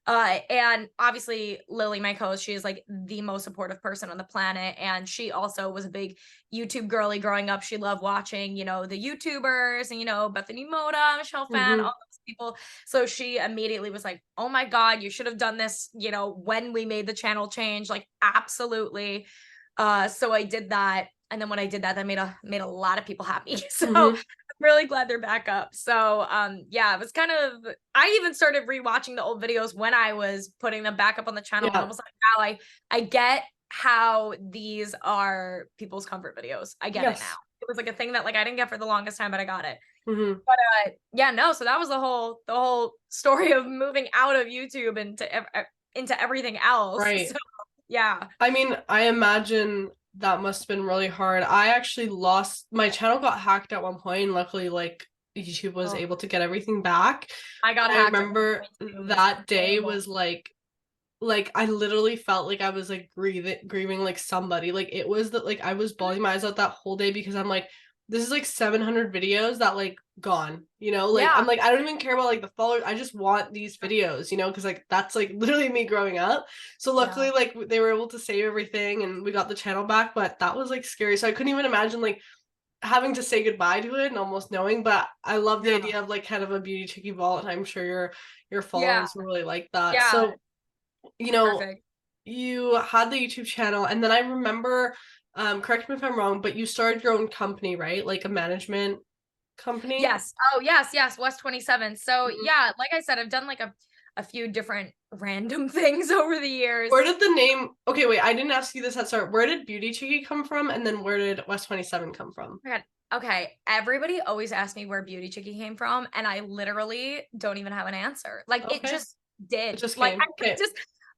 And obviously Lily, my co-host, she is like the most supportive person on the planet. And she also was a big YouTube girly growing up. She loved watching, you know, the YouTubers and, you know, Bethany Moda, Michelle Phan, all those people. So she immediately was like, oh my God, you should have done this, you know, when we made the channel change, like absolutely. So I did that. And then when I did that, that made a lot of people happy. So I'm really glad they're back up. So yeah, it was kind of, I even started rewatching the old videos when I was putting them back up on the channel. And I was like, wow, I get how these are people's comfort videos. I get it now. It was like a thing that like I didn't get for the longest time, but I got it. But yeah, no, so that was the whole story of moving out of YouTube into everything else. So, yeah. I mean, I imagine that must have been really hard. I actually lost my channel, got hacked at one point, and luckily like YouTube was able to get everything back. I remember that day was like I literally felt like I was like grieving like somebody. Like it was that like I was bawling my eyes out that whole day, because I'm like, this is like 700 videos that like gone, you know, like I'm like, I don't even care about like the followers, I just want these videos, you know, because like that's like literally me growing up. So luckily like they were able to save everything and we got the channel back, but that was like scary. So I couldn't even imagine like having to say goodbye to it and almost knowing, but I love the idea of like kind of a Beauty Chickee vault, and I'm sure your followers will really like that. So you know, you had the YouTube channel, and then I remember correct me if I'm wrong, but you started your own company, right? Like a management company? Yes. Oh, yes. West 27. So Mhm. yeah, like I said, I've done like a few different random things over the years. Where did the name, okay, wait, I didn't ask you this at start. Where did Beauty Chickee come from? And then where did West 27 come from? Oh my God. Okay, everybody always asks me where Beauty Chickee came from, and I literally don't even have an answer. Like it Okay. just did. It just Like came. I Okay. just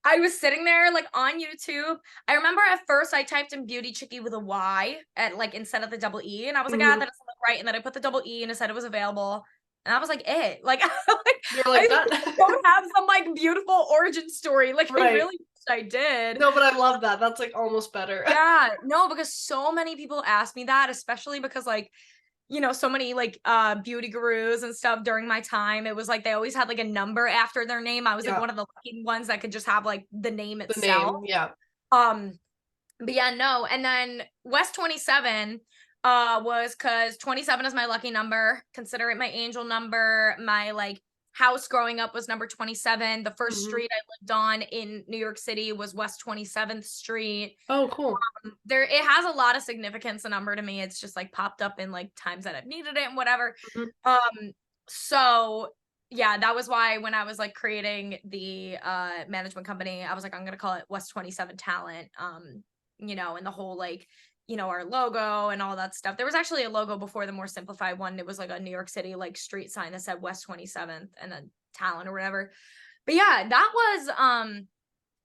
I was sitting there like on YouTube. I remember at first I typed in Beauty Chickee with a Y at like instead of the double E, and I was like, that doesn't look right. And then I put the double E and it said it was available. And I was like, like, You're I like that. don't have some like beautiful origin story. Like I Right. really wish I did. No, but I love that. That's like almost better. Yeah, no, because so many people ask me that, especially because like, so many like beauty gurus and stuff during my time. It was like they always had like a number after their name. I was like Yeah. one of the lucky ones that could just have like the name The itself. name. Yeah. Um, but yeah, no. And then West 27 was because 27 is my lucky number. Consider it my angel number. My like house growing up was number 27. The first street I lived on in New York City was West 27th Street. Oh, cool. There it has a lot of significance, the number to me. It's just like popped up in like times that I've needed it and whatever. Mhm. So yeah, that was why when I was like creating the management company, I was like, I'm gonna call it West 27 Talent. And the whole like, our logo and all that stuff. There was actually a logo before the more simplified one. It was like a New York City like street sign that said West 27th and then Talent or whatever. But yeah, that was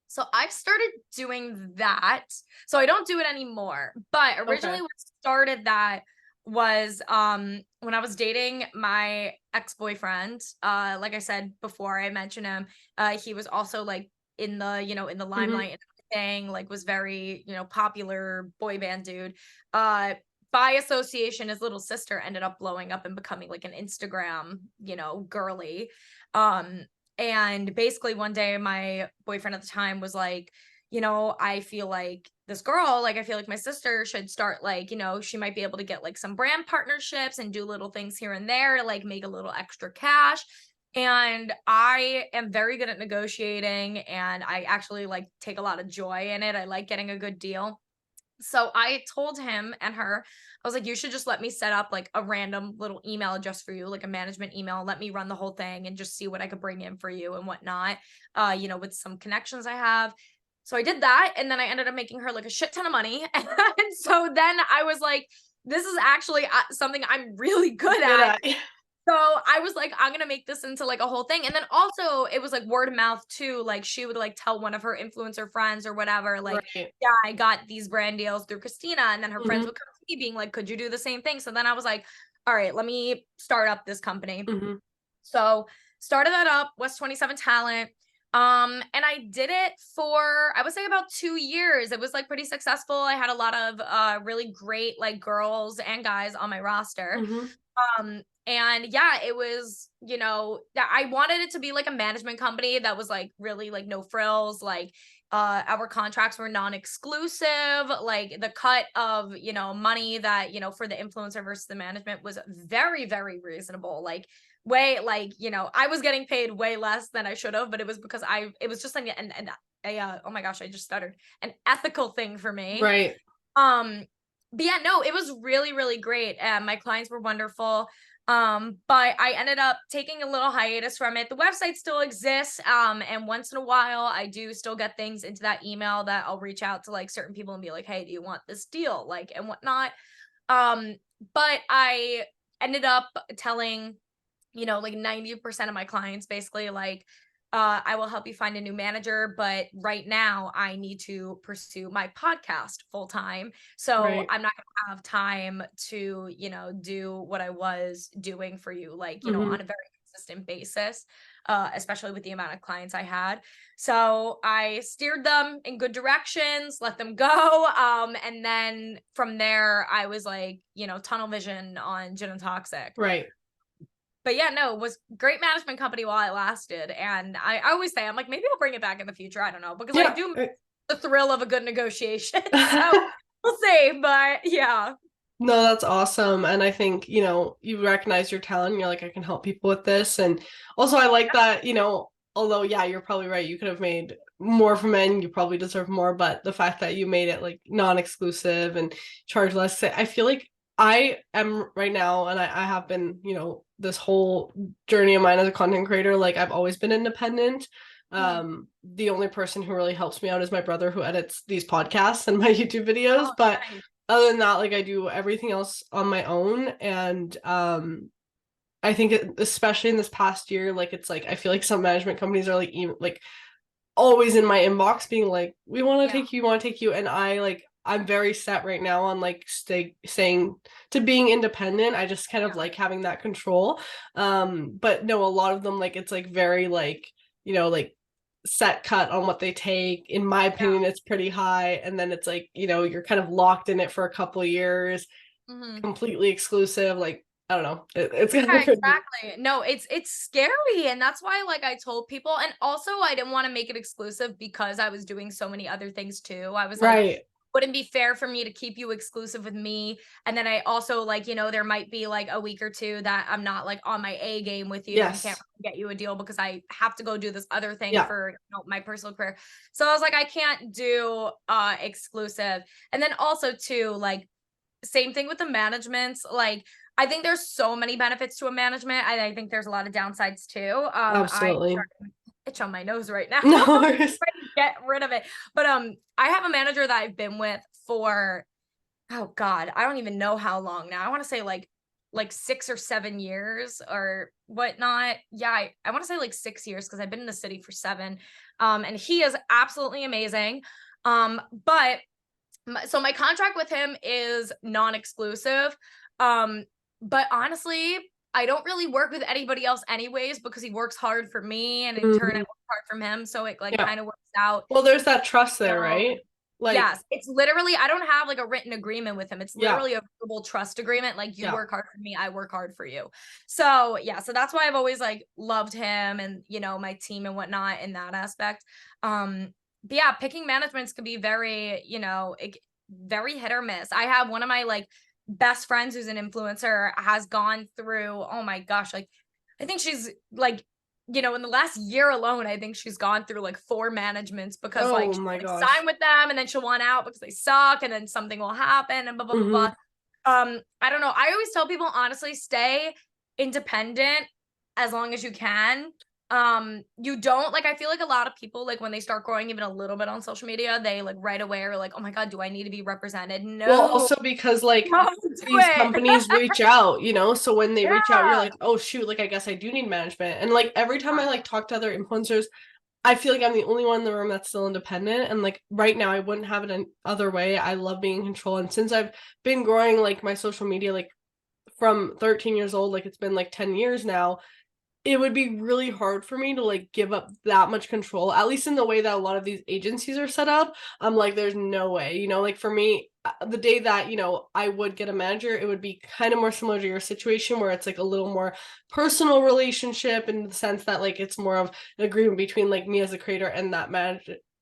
so I've started doing that. So I don't do it anymore. But originally what started that was when I was dating my ex-boyfriend. Like I said before, I mentioned him. He was also like in the limelight and everything, like was very, popular boy band dude. By association, his little sister ended up blowing up and becoming like an Instagram, girly. Um, and basically one day my boyfriend at the time was like, I feel like this girl, like I feel like my sister should start like, she might be able to get like some brand partnerships and do little things here and there to like make a little extra cash. And I am very good at negotiating and I actually like take a lot of joy in it. I like getting a good deal. So I told him and her, I was like, you should just let me set up like a random little email address for you, like a management email. Let me run the whole thing and just see what I could bring in for you and whatnot, with some connections I have. So I did that. And then I ended up making her like a shit ton of money. And so then I was like, this is actually something I'm really good at. So I was like, I'm gonna make this into like a whole thing. And then also it was like word of mouth too. Like she would like tell one of her influencer friends or whatever, like, Right. yeah, I got these brand deals through Christina. And then her friends would come to me being like, could you do the same thing? So then I was like, all right, let me start up this company. So started that up, West 27 Talent. And I did it for, I would say about 2 years. It was like pretty successful. I had a lot of really great like girls and guys on my roster. And yeah, it was, that I wanted it to be like a management company that was like really like no frills, like our contracts were non-exclusive, like the cut of, money that, for the influencer versus the management was very, very reasonable. Like way like, I was getting paid way less than I should have, but it was because it was just like oh my gosh, I just stuttered, an ethical thing for me. Right. But yeah, no, it was really, really great. My clients were wonderful. But I ended up taking a little hiatus from it. The website still exists. And once in a while I do still get things into that email that I'll reach out to like certain people and be like, hey, do you want this deal? Like, and whatnot. But I ended up telling, like 90% of my clients basically like, I will help you find a new manager, but right now I need to pursue my podcast full time. So I'm not going to have time to, do what I was doing for you, like, on a very consistent basis, especially with the amount of clients I had. So I steered them in good directions, let them go. And then from there, I was like, tunnel vision on Gin and Toxic. Right. But yeah, no, it was great management company while it lasted. And I always say, I'm like, maybe I'll bring it back in the future. I don't know, because I do the thrill of a good negotiation. So we'll see. But yeah. No, that's awesome. And I think, you recognize your talent and you're like, I can help people with this. And also I like that, although yeah, you're probably right, you could have made more for men, you probably deserve more, but the fact that you made it like non-exclusive and charge less, I feel like I am right now, and I have been, you know, this whole journey of mine as a content creator, like I've always been independent. The only person who really helps me out is my brother, who edits these podcasts and my YouTube videos, Oh, but nice. other than that, like I do everything else on my own. And I think especially in this past year, like it's like I feel like some management companies are like even like always in my inbox being like, we want to Yeah. take you, want to take you, and I'm very set right now on like saying to being independent. I just kind of like having that control. But no, a lot of them, like it's like very like, you know, like set cut on what they take. In my opinion, it's pretty high, and then it's like, you know, you're kind of locked in it for a couple of years, Mm-hmm. completely exclusive. Like I don't know, it's kind Yeah, of crazy. exactly. No, it's scary, and that's why like I told people, and also I didn't want to make it exclusive because I was doing so many other things too. I was like, Right. wouldn't be fair for me to keep you exclusive with me, and then I also like, you know, there might be like a week or two that I'm not like on my A game with you and can't Yes. get you a deal because I have to go do this other thing Yeah. for, you know, my personal career. So I was like, I can't do exclusive. And then also too, like same thing with the managements. Like, I think there's so many benefits to a management. I think there's a lot of downsides too. I Absolutely. itch on my nose right now. No I'm worries. trying to get rid of it. But I have a manager that I've been with for, oh God, I don't even know how long now. I want to say like 6 or 7 years or whatnot. Yeah, I want to say like 6 years because I've been in the city for 7. And he is absolutely amazing. But so my contract with him is non-exclusive. Um, but honestly, I don't really work with anybody else anyways because he works hard for me and in turn I Mhm. work hard from him. So it like Yeah. kind of works out. Well, there's that trust You there, know, right? Like, yes, it's literally I don't have like a written agreement with him. It's yeah. literally a verbal trust agreement. Like you Yeah. work hard for me, I work hard for you. So yeah, so that's why I've always like loved him and you know my team and whatnot in that aspect. But yeah, picking managements could be very, you know, very hit or miss. I have one of my like best friends who's an influencer has gone through, oh my gosh, like I think she's like, you know, in the last year alone, I think she's gone through like 4 managements because Oh like she'll my like gosh. sign with them and then she'll want out because they suck and then something will happen and blah blah blah blah. Hmm. I don't know. I always tell people honestly, stay independent as long as you can. You don't like I feel like a lot of people like when they start growing even a little bit on social media, they like right away are like, "Oh my God, do I need to be represented?" Well, No, also because like don't do these it. companies reach out, you know, so when they reach out, you're Yeah. like, oh shoot, like I guess I do need management. And like every time Yeah. I like talk to other influencers, I feel like I'm the only one in the room that's still independent. And like right now, I wouldn't have it any other way. I love being in control. And since I've been growing like my social media, like from 13 years old, like it's been like 10 years now, it would be really hard for me to like give up that much control, at least in the way that a lot of these agencies are set up. I'm like, there's no way, you know, like for me, the day that, you know, I would get a manager, it would be kind of more similar to your situation where it's like a little more personal relationship in the sense that like it's more of an agreement between like me as a creator and that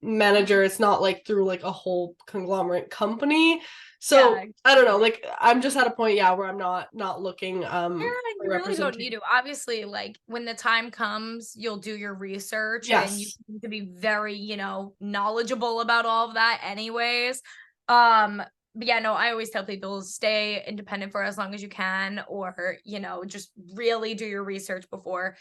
manager. It's not like through like a whole conglomerate company. Yeah, So I don't know, like I'm just at a point, yeah, where I'm not looking yeah, for you really don't need representation. to. Obviously, like when the time comes, you'll do your research and you Yes. need to be very, you know, knowledgeable about all of that anyways. But yeah, no, I always tell people stay independent for as long as you can, or, you know, just really do your research before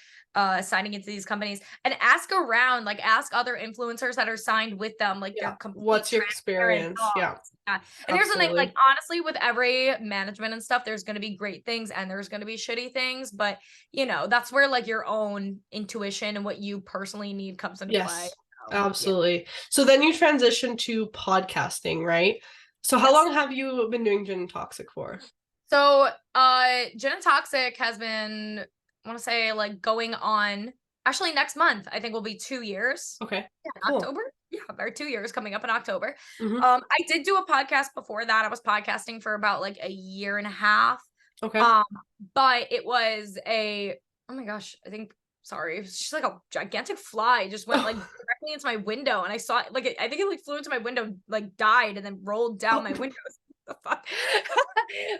signing into these companies and ask around, like ask other influencers that are signed with them, like Yeah. they're complete What's your transparent experience? Yeah, talks. Yeah. And here's the thing, like absolutely. honestly, with every management and stuff, there's gonna be great things and there's gonna be shitty things, but you know, that's where like your own intuition and what you personally need comes into play. Yes, So yeah. absolutely. So then you transition to podcasting, right? So how Yes. long have you been doing Gin and Toxic for? So Gin and Toxic has been, I want to say like going on actually next month, I think will be 2 years. Okay, Yeah, in cool. October. Yeah, about 2 years coming up in October. Hmm. I did do a podcast before that. I was podcasting for about like a year and a half. Okay. Um, but it was a, oh my gosh, I think, sorry, it was just like a gigantic fly just went like directly into my window and I saw it, like, I think it like flew into my window, like died and then rolled down Oh, my windows. The fuck?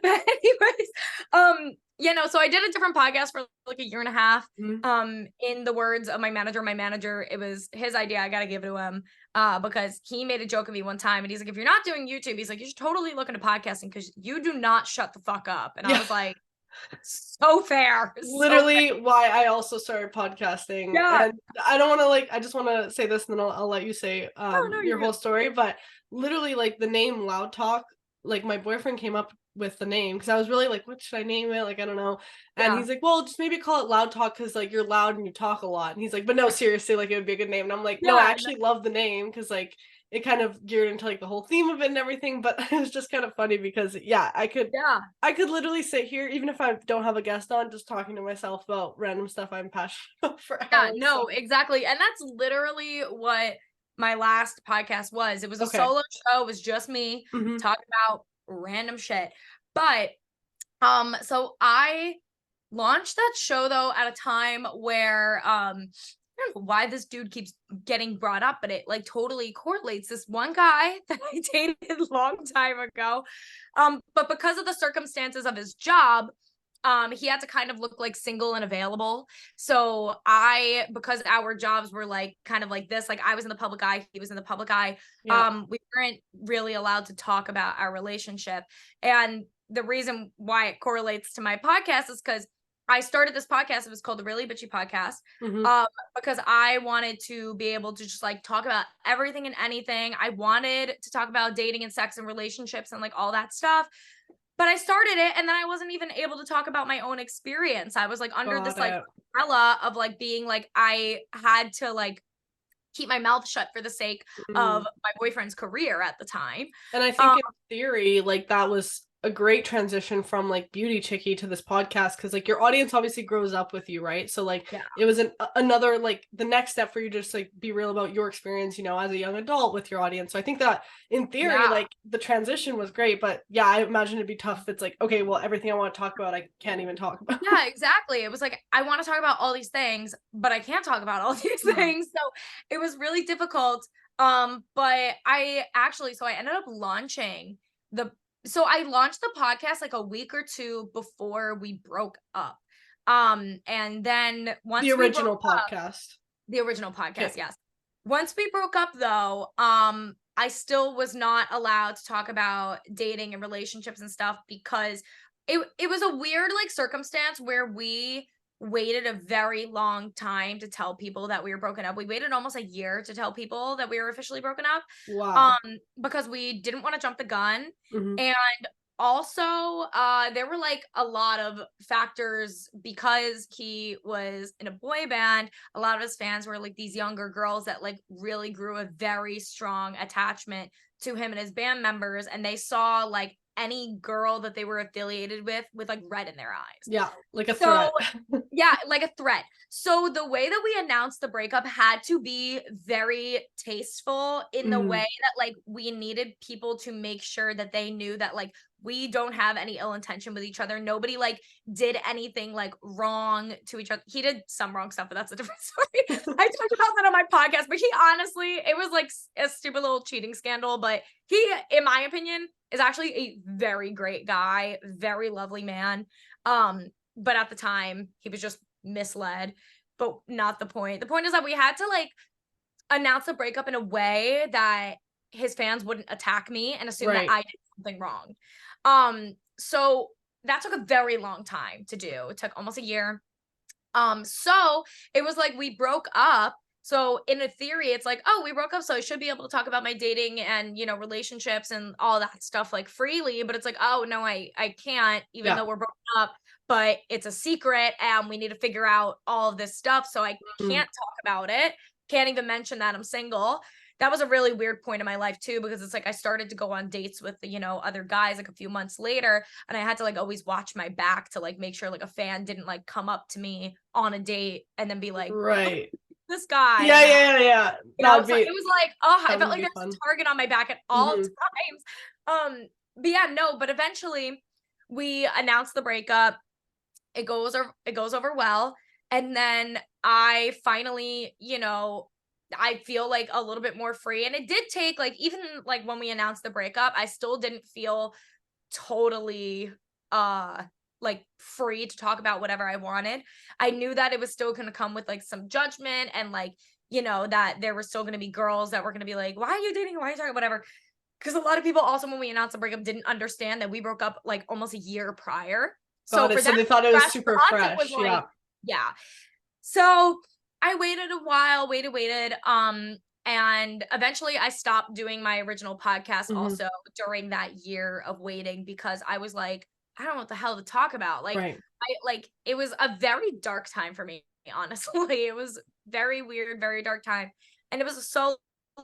But anyways, um, Yeah, no, so I did a different podcast for like a year and a half. Mhm. In the words of my manager, it was his idea. I gotta give it to him. Because he made a joke of me one time and he's like, if you're not doing YouTube, he's like, you should totally look into podcasting because you do not shut the fuck up. And I Yeah. was like, so fair. So fair. Literally why I also started podcasting. Yeah. And I don't want to like, I just want to say this and then I'll let you say Oh no, your you're whole good. story. But literally like the name Loud Talk, like my boyfriend came up with the name because I was really like, what should I name it? Like, I don't know. And Yeah. he's like, well, just maybe call it Loud Talk because like you're loud and you talk a lot. And he's like, but no, seriously, like it would be a good name. And I'm like, no, I Yeah. actually love the name because like it kind of geared into like the whole theme of it and everything. But it was just kind of funny because yeah, Yeah. I could literally sit here, even if I don't have a guest on, just talking to myself about random stuff I'm passionate about for Yeah, hours. no, So exactly. And that's literally what my last podcast was. It was a okay. solo show. It was just me Hmm. talking about random shit. But so I launched that show though at a time where I don't know why this dude keeps getting brought up, but it like totally correlates. This one guy that I dated a long time ago. But because of the circumstances of his job, he had to kind of look like single and available. So because our jobs were like kind of like this, like I was in the public eye, he was in the public eye. Yeah. We weren't really allowed to talk about our relationship. And the reason why it correlates to my podcast is because I started this podcast. It was called the Really Bitchy Podcast. Hmm. Because I wanted to be able to just like talk about everything and anything. I wanted to talk about dating and sex and relationships and like all that stuff. But I started it and then I wasn't even able to talk about my own experience. I was like under this Got like it. umbrella of like being like I had to like keep my mouth shut for the sake of Mm. my boyfriend's career at the time. And I Um think in theory, like that was a great transition from like Beauty Chickee to this podcast because like your audience obviously grows up with you, right? So like yeah. it was another like the next step for you to just like be real about your experience, as a young adult with your audience. So I think that in theory, Yeah. like the transition was great, but yeah, I imagine it'd be tough if it's like, okay, well, everything I want to talk about, I can't even talk about. Yeah, exactly. It was like I want to talk about all these things, but I can't talk about all these Mhm. things. So it was really difficult. But I ended up launching the I launched the podcast like a week or two before we broke up. And then The once we broke original up, podcast. the original podcast, Okay. yes. Once we broke up though, I still was not allowed to talk about dating and relationships and stuff because it was a weird like circumstance where we waited a very long time to tell people that we were broken up. We waited almost a year to tell people that we were officially broken up. Wow. Because we didn't want to jump the gun. Hmm. And also, there were like a lot of factors because he was in a boy band. A lot of his fans were like these younger girls that like really grew a very strong attachment to him and his band members. And they saw like any girl that they were affiliated with like red in their eyes. Yeah, like a So threat. yeah, like a threat. So the way that we announced the breakup had to be very tasteful in the way Mhm. that like we needed people to make sure that they knew that like we don't have any ill intention with each other. Nobody like did anything like wrong to each other. He did some wrong stuff, but that's a different story. I talked about that on my podcast, but he honestly, it was like a stupid little cheating scandal, but he, in my opinion, is actually a very great guy, very lovely man. But at the time he was just misled, but not the point. The point is that we had to like announce the breakup in a way that his fans wouldn't attack me and assume that Right. I did something wrong. So that took a very long time to do. It took almost a year. So it was like we broke up. So in a theory, it's like, oh, we broke up, so I should be able to talk about my dating and relationships and all that stuff like freely. But it's like, oh no, I can't, even Yeah. though we're broken up. But it's a secret, and we need to figure out all of this stuff. So I Mhm. can't talk about it. Can't even mention that I'm single. That was a really weird point in my life too, because it's like I started to go on dates with other guys like a few months later, and I had to like always watch my back to like make sure like a fan didn't like come up to me on a date and then be like, look at Right. this guy. Yeah, And then yeah, yeah, yeah. That would so it be was like, oh, I that felt would like be there was fun. a target on my back at all Mhm. times. But yeah, no, but eventually we announced the breakup. It goes over well. And then I finally, I feel like a little bit more free. And it did take like, even like when we announced the breakup, I still didn't feel totally uh like free to talk about whatever I wanted. I knew that it was still going to come with like some judgment and like, you know, that there were still going to be girls that were going to be like, why are you dating? Why are you talking? Whatever. Because a lot of people also, when we announced the breakup, didn't understand that we broke up like almost a year prior. So Got it. for So them, they thought it was fresh, for super us, it fresh. was like, Yeah. yeah. So I waited a while, waited. And eventually I stopped doing my original podcast also during that year of waiting, because I was like, I don't know what the hell to talk about. Like, Right. it was a very dark time for me, honestly. It was very weird, very dark time. And it was a solo,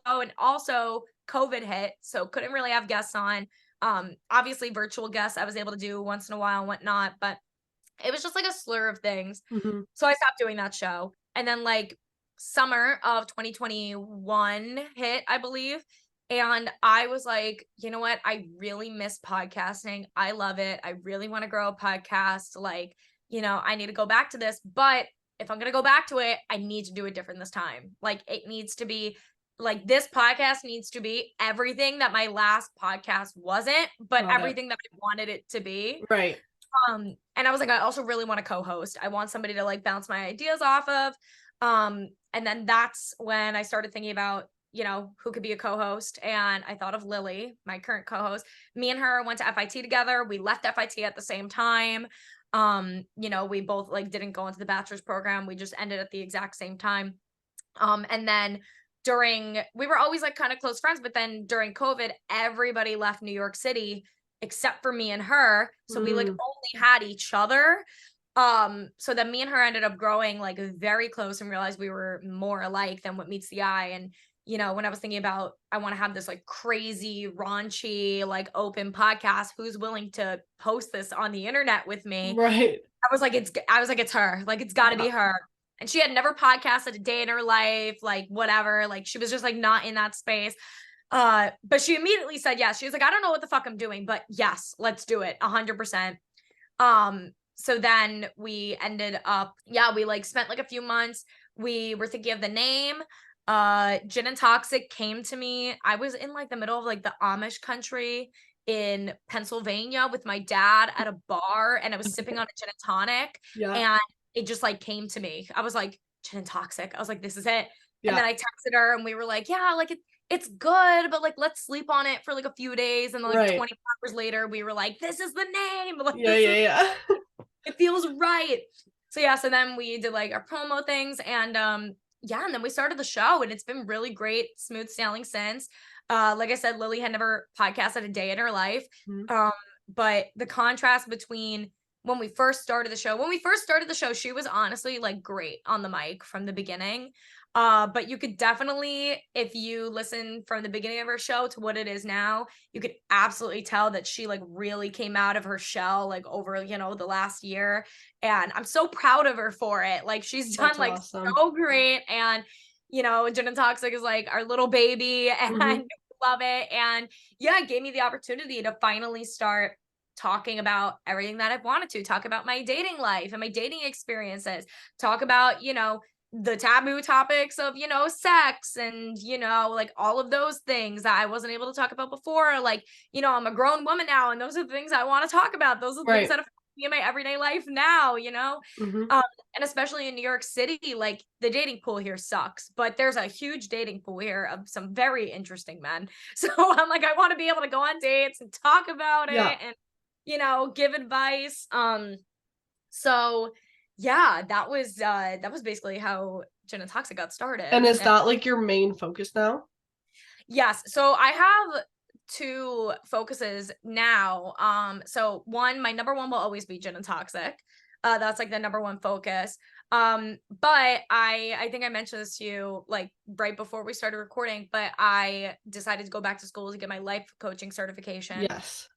and also COVID hit, so couldn't really have guests on. Obviously virtual guests I was able to do once in a while and whatnot, but it was just like a slur of things. So I stopped doing that show. And then like summer of 2021 hit, I believe. And I was like, you know what? I really miss podcasting. I love it. I really want to grow a podcast. Like, you know, I need to go back to this. But if I'm going to go back to it, I need to do it different this time. Like, it needs to be like, this podcast needs to be everything that my last podcast wasn't, but everything that I wanted it to be. Right. And I was like, I also really want to co-host. I want somebody to like bounce my ideas off of. And then that's when I started thinking about, you know, who could be a co-host. And I thought of Lily, my current co-host. Me and her went to FIT together. We left FIT at the same time. You know, we both like didn't go into the bachelor's program. We just ended at the exact same time. And then we were always like kind of close friends, but then during COVID, everybody left New York City except for me and her. So we like only had each other. So then me and her ended up growing like very close and realized we were more alike than what meets the eye. And, you know, when I was thinking about, I want to have this like crazy, raunchy, like open podcast, who's willing to post this on the internet with me? Right. I was like, it's her. Like, it's got to be her. And she had never podcasted a day in her life, like whatever. Like, she was just like not in that space. But she immediately said yes. She was like, I don't know what the fuck I'm doing, but yes, let's do it 100%. So then we ended up, we like spent like a few months. We were thinking of the name. Gin and Toxic came to me. I was in like the middle of like the Amish country in Pennsylvania with my dad at a bar, and I was sipping on a gin and tonic. And it just like came to me. I was like, Gin and Toxic. I was like, this is it. And then I texted her and we were like, yeah, like it's good, but like, let's sleep on it for like a few days. And then like 24 hours later, we were like, this is the name. Like, it feels right. So so then we did like our promo things, and and then we started the show, and it's been really great, smooth sailing since. Like I said, Lily had never podcasted a day in her life. But the contrast between when we first started the show, she was honestly like great on the mic from the beginning. But you could definitely, if you listen from the beginning of her show to what it is now, you could absolutely tell that she like really came out of her shell like over, you know, the last year. And I'm so proud of her for it. Like, she's done like so great. And, you know, Gin and Toxic is like our little baby, and love it. And it gave me the opportunity to finally start talking about everything that I've wanted to talk about, my dating life and my dating experiences, talk about, you know, the taboo topics of, you know, sex and, you know, like all of those things that I wasn't able to talk about before. Like, you know, I'm a grown woman now, and those are the things I want to talk about. Those are the things that affect me in my everyday life now, you know? And especially in New York City, like the dating pool here sucks, but there's a huge dating pool here of some very interesting men. So I'm like, I want to be able to go on dates and talk about it and, you know, give advice. So that was basically how Gin and Toxic got started. And is that like your main focus now? Yes. So I have two focuses now. So one, my number one will always be Gin and Toxic. That's like the number one focus. But I think I mentioned this to you like right before we started recording, but I decided to go back to school to get my life coaching certification. Yes.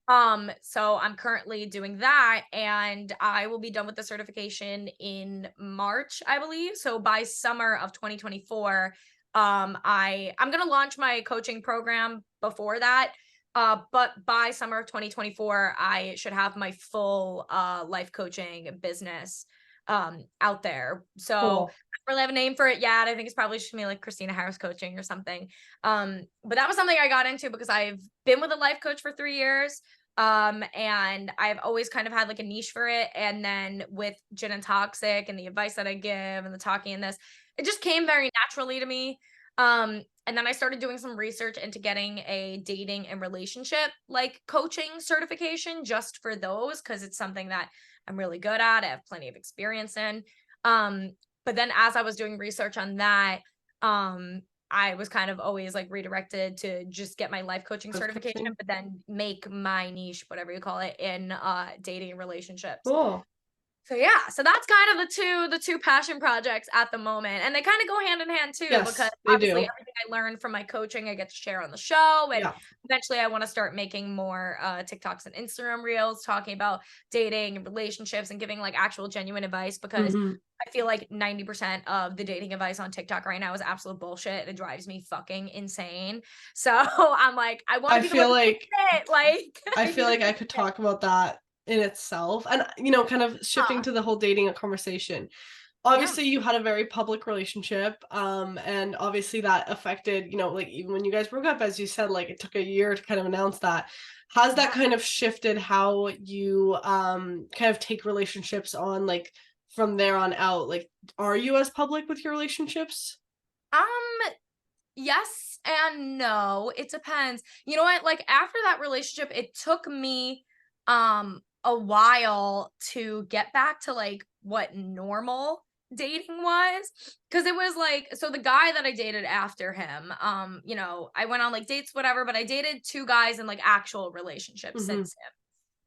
So I'm currently doing that, and I will be done with the certification in March, I believe. So by summer of 2024, I'm going to launch my coaching program before that. But by summer of 2024, I should have my full life coaching business out there. So I don't really have a name for it yet. I think it's probably just gonna be like Christina Harris coaching or something. But that was something I got into because I've been with a life coach for 3 years. And I've always kind of had like a niche for it. And then with Gin and Toxic and the advice that I give and the talking and this, it just came very naturally to me. And then I started doing some research into getting a dating and relationship like coaching certification just for those, because it's something that I'm really good at. I have plenty of experience in. Um, but then as I was doing research on that, I was kind of always like redirected to just get my life coaching certification, but then make my niche, whatever you call it, in dating and relationships. Cool. So yeah, so that's kind of the two passion projects at the moment. And they kind of go hand in hand too, Yes, because they obviously do. everything I learned from my coaching, I get to share on the show. And Yeah. eventually I want to start making more TikToks and Instagram reels talking about dating and relationships and giving like actual genuine advice, because I feel like 90% of the dating advice on TikTok right now is absolute bullshit, and it drives me fucking insane. So I'm like, I want to be the one I feel like I could talk about that in itself, and you know, kind of shifting to the whole dating conversation. Obviously you had a very public relationship, and obviously that affected, you know, like even when you guys broke up, as you said, like it took a year to kind of announce that. Has that kind of shifted how you kind of take relationships on, like from there on out? Like, are you as public with your relationships? Um, yes and no. It depends. You know what? Like after that relationship, it took me a while to get back to like what normal dating was, because it was like, so the guy that I dated after him, you know, I went on like dates whatever, but I dated two guys in like actual relationships since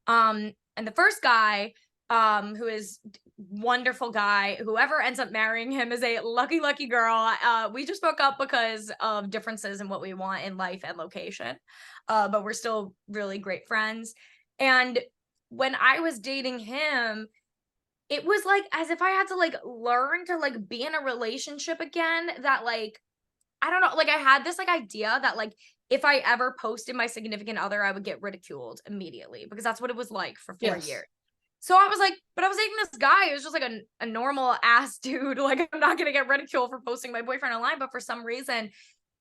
him. And the first guy, who is wonderful guy, whoever ends up marrying him is a lucky girl. We just broke up because of differences in what we want in life and location. But we're still really great friends. And when I was dating him, it was like as if I had to like learn to like be in a relationship again, that like I don't know, like I had this like idea that like if I ever posted my significant other, I would get ridiculed immediately, because that's what it was like for 4 years. So I was like, but I was dating this guy. It was just like a normal ass dude. Like, I'm not gonna get ridiculed for posting my boyfriend online, but for some reason,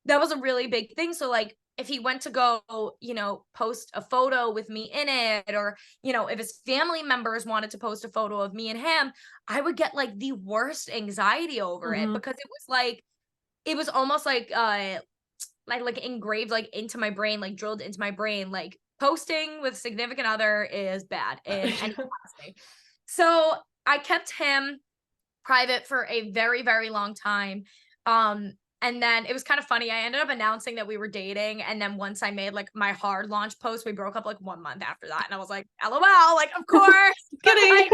that was a really big thing. So like if he went to go, you know, post a photo with me in it, or, you know, if his family members wanted to post a photo of me and him, I would get like the worst anxiety over it, because it was like, it was almost like engraved like into my brain, like drilled into my brain, like posting with significant other is bad in any capacity. So I kept him private for a very long time. And then it was kind of funny. I ended up announcing that we were dating. And then once I made like my hard launch post, we broke up like 1 month after that. And I was like, LOL, like, of course. Kidding. Like,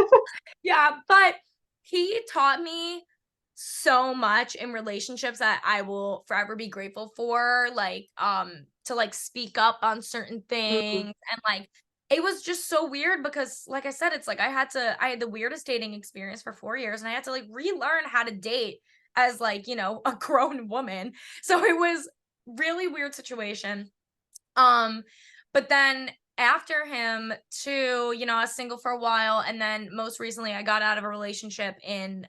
yeah. But he taught me so much in relationships that I will forever be grateful for. Like, to like speak up on certain things. And like, it was just so weird because like I said, it's like I had the weirdest dating experience for 4 years, and I had to like relearn how to date as like, you know, a grown woman. So it was really weird situation. Um, but then after him too, you know, I was single for a while, and then most recently I got out of a relationship in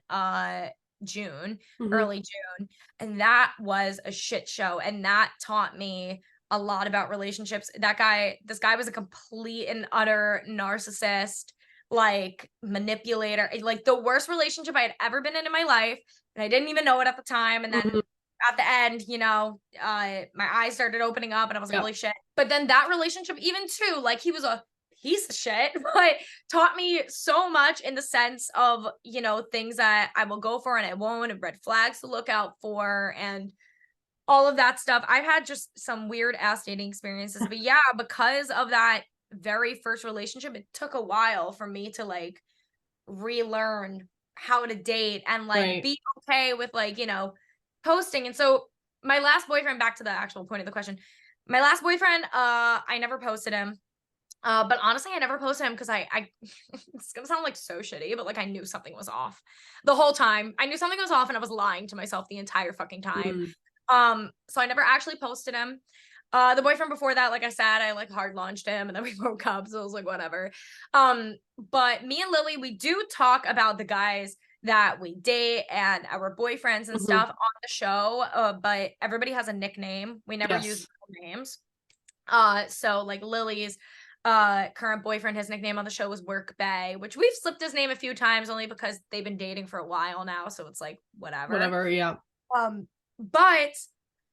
June, early June, and that was a shit show, and that taught me a lot about relationships. This guy was a complete and utter narcissist, like manipulator, like the worst relationship I had ever been in my life, and I didn't even know it at the time. And then at the end, you know, my eyes started opening up, and I was like, holy shit. But then that relationship, even too, like he was a piece of shit, but taught me so much in the sense of, you know, things that I will go for and I won't, and red flags to look out for, and all of that stuff. I've had just some weird ass dating experiences, but yeah, because of that very first relationship, it took a while for me to like relearn how to date and like be okay with like, you know, posting. And so my last boyfriend, back to the actual point of the question, my last boyfriend, I never posted him. But honestly, I never posted him because I it's gonna sound like so shitty, but like I knew something was off the whole time. I knew something was off, and I was lying to myself the entire fucking time. So I never actually posted him. The boyfriend before that, like I said, I like hard launched him, and then we broke up. So it was like whatever. But me and Lily, we do talk about the guys that we date and our boyfriends and stuff on the show. But everybody has a nickname. We never use real names. So like Lily's current boyfriend, his nickname on the show was Work Bay, which we've slipped his name a few times only because they've been dating for a while now, so it's like whatever. Yeah. But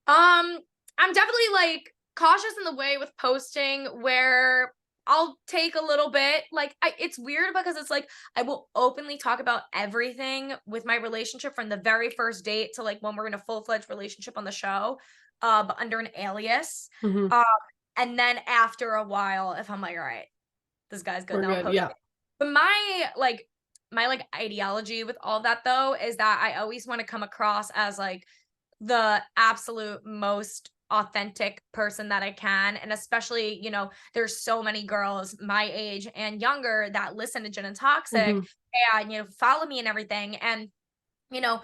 I'm definitely like cautious in the way with posting where I'll take a little bit like it's weird because it's like I will openly talk about everything with my relationship from the very first date to like when we're in a full-fledged relationship on the show, but under an alias. Mhm. Um, and then after a while, if I'm like, all right, this guy's good, We're then I'll good. post Yeah. it. But my ideology with all that though is that I always want to come across as like the absolute most authentic person that I can. And especially, there's so many girls my age and younger that listen to Gin and Toxic Mhm. and, follow me and everything. And, you know,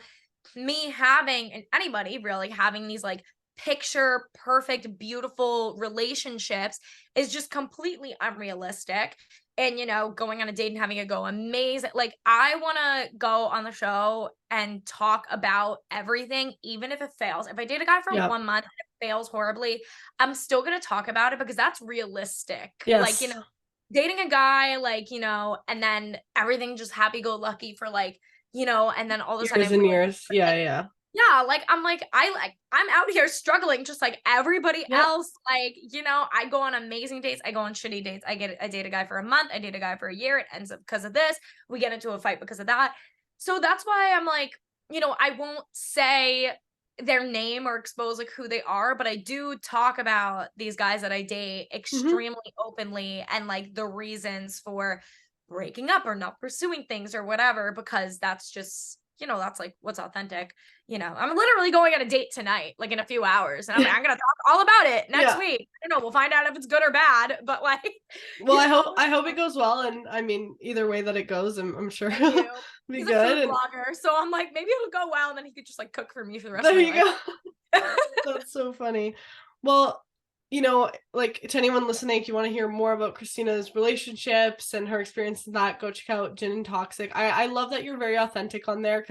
me having, and anybody really having these like picture perfect, beautiful relationships is just completely unrealistic. And, going on a date and having it go amazing. Like, I want to go on the show and talk about everything, even if it fails. If I date a guy for Yeah. 1 month and it fails horribly, I'm still going to talk about it because that's realistic. Like, Yes. dating a guy, like, and then everything just happy go lucky for like, and then all of a sudden Years it and ruins. years. Yeah. Yeah. Yeah, like I'm out here struggling just like everybody Yep. else. Like, I go on amazing dates, I go on shitty dates. I date a guy for a month, I date a guy for a year, it ends up because of this. We get into a fight because of that. So that's why I'm like, I won't say their name or expose like who they are, but I do talk about these guys that I date Mhm. extremely openly and like the reasons for breaking up or not pursuing things or whatever, because that's just that's like what's authentic. I'm literally going on a date tonight, like in a few hours, and I'm gonna talk all about it next Yeah. week. I don't know, we'll find out if it's good or bad, but like, Well, I hope it goes well, and I mean, either way that it goes, I'm sure thank it'll you. be He's a food good. And blogger, so I'm like, maybe it'll go well, and then he could just like cook for me for the rest of there my you life. go. That's so funny. Well, like to anyone listening, if you want to hear more about Christina's relationships and her experience in that, go check out Gin and Toxic. I love that you're very authentic on there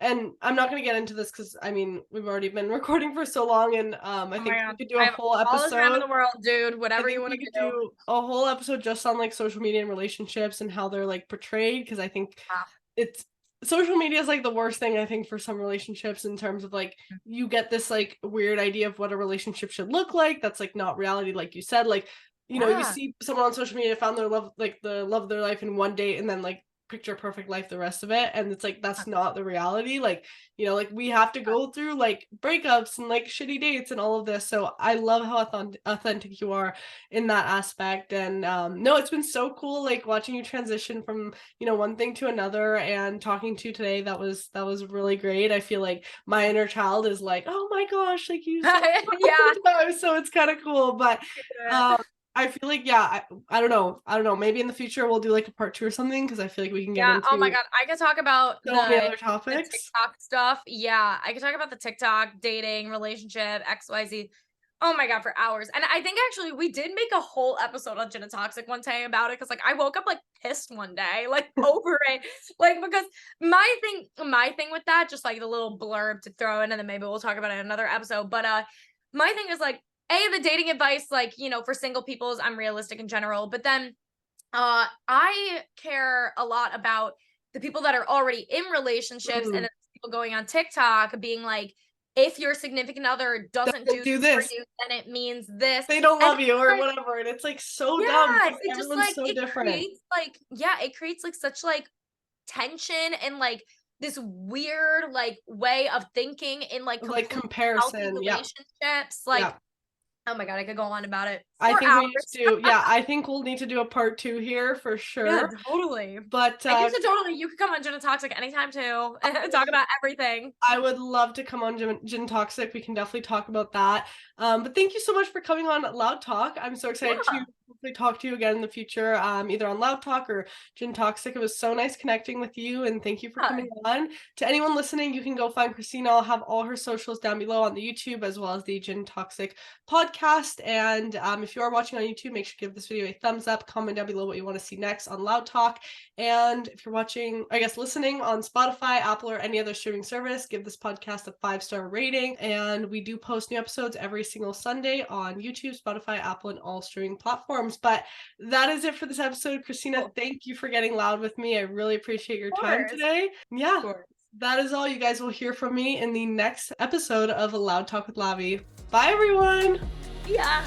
and I'm not going to get into this because I mean, we've already been recording for so long, and I Oh my think we god, could do I a have whole all the time in episode. the world, dude. I Whatever you think want we to could do. do a whole episode just on like social media and relationships and how they're like portrayed, because I think Ah, it's social media is like the worst thing I think for some relationships, in terms of like you get this like weird idea of what a relationship should look like that's like not reality, like you said. Like, you yeah. see someone on social media found their love, like the love of their life in one date, and then like picture perfect life the rest of it, and it's like that's not the reality. Like, like we have to go through like breakups and like shitty dates and all of this. So I love how authentic you are in that aspect. And no, it's been so cool like watching you transition from one thing to another, and talking to you today. That was really great. I feel like my inner child is like, oh my gosh, like you said Yeah. so it's kind of cool. But I feel like, yeah, I don't know, maybe in the future we'll do like a part 2 or something, because I feel like we can get Yeah, oh my into god, I could talk about so many the other topics. TikTok stuff. Yeah, I could talk about the TikTok, dating, relationship, XYZ. Oh my god, for hours. And I think actually we did make a whole episode on Gin and Toxic one day about it, because like I woke up like pissed one day, like over it. Like, because my thing with that, just like the little blurb to throw in, and then maybe we'll talk about it in another episode. But my thing is like, the dating advice, like, for single people is unrealistic in general. But then I care a lot about the people that are already in relationships, and Mhm. then people going on TikTok being like, if your significant other doesn't do Doesn't do this for this, you, then it means this. they don't And love it's you or like, whatever, and it's like so dumb yeah, because it just everyone's like so it different. creates like, yeah, it creates like such like tension and like this weird like way of thinking in like Like complete healthy comparison. Yeah. relationships. Like, Yeah. oh my god, I could go on about it I for think we need hours. to do, yeah, I think we'll need to do a part 2 here for Yeah, sure. totally. But And you could come on Gin and Toxic anytime too and talk about everything. I would love to come on Gin Toxic. We can definitely talk about that. But thank you so much for coming on Loud Talk. I'm so excited to Yeah. hopefully talk to you again in the future, either on Loud Talk or Gin Toxic. It was so nice connecting with you, and thank you for Yeah. coming on. To anyone listening, you can go find Christina. I'll have all her socials down below on the YouTube, as well as the Gin Toxic podcast. And if if you are watching on YouTube, make sure to give this video a thumbs up, comment down below what you want to see next on Loud Talk. And if you're watching, listening on Spotify, Apple, or any other streaming service, give this podcast a 5-star rating. And we do post new episodes every single Sunday on YouTube, Spotify, Apple, and all streaming platforms. But that is it for this episode. Christina, thank you for getting loud with me. I really appreciate your time today. Yeah, that is all. You guys will hear from me in the next episode of A Loud Talk with Lavi. Bye, everyone. Yeah.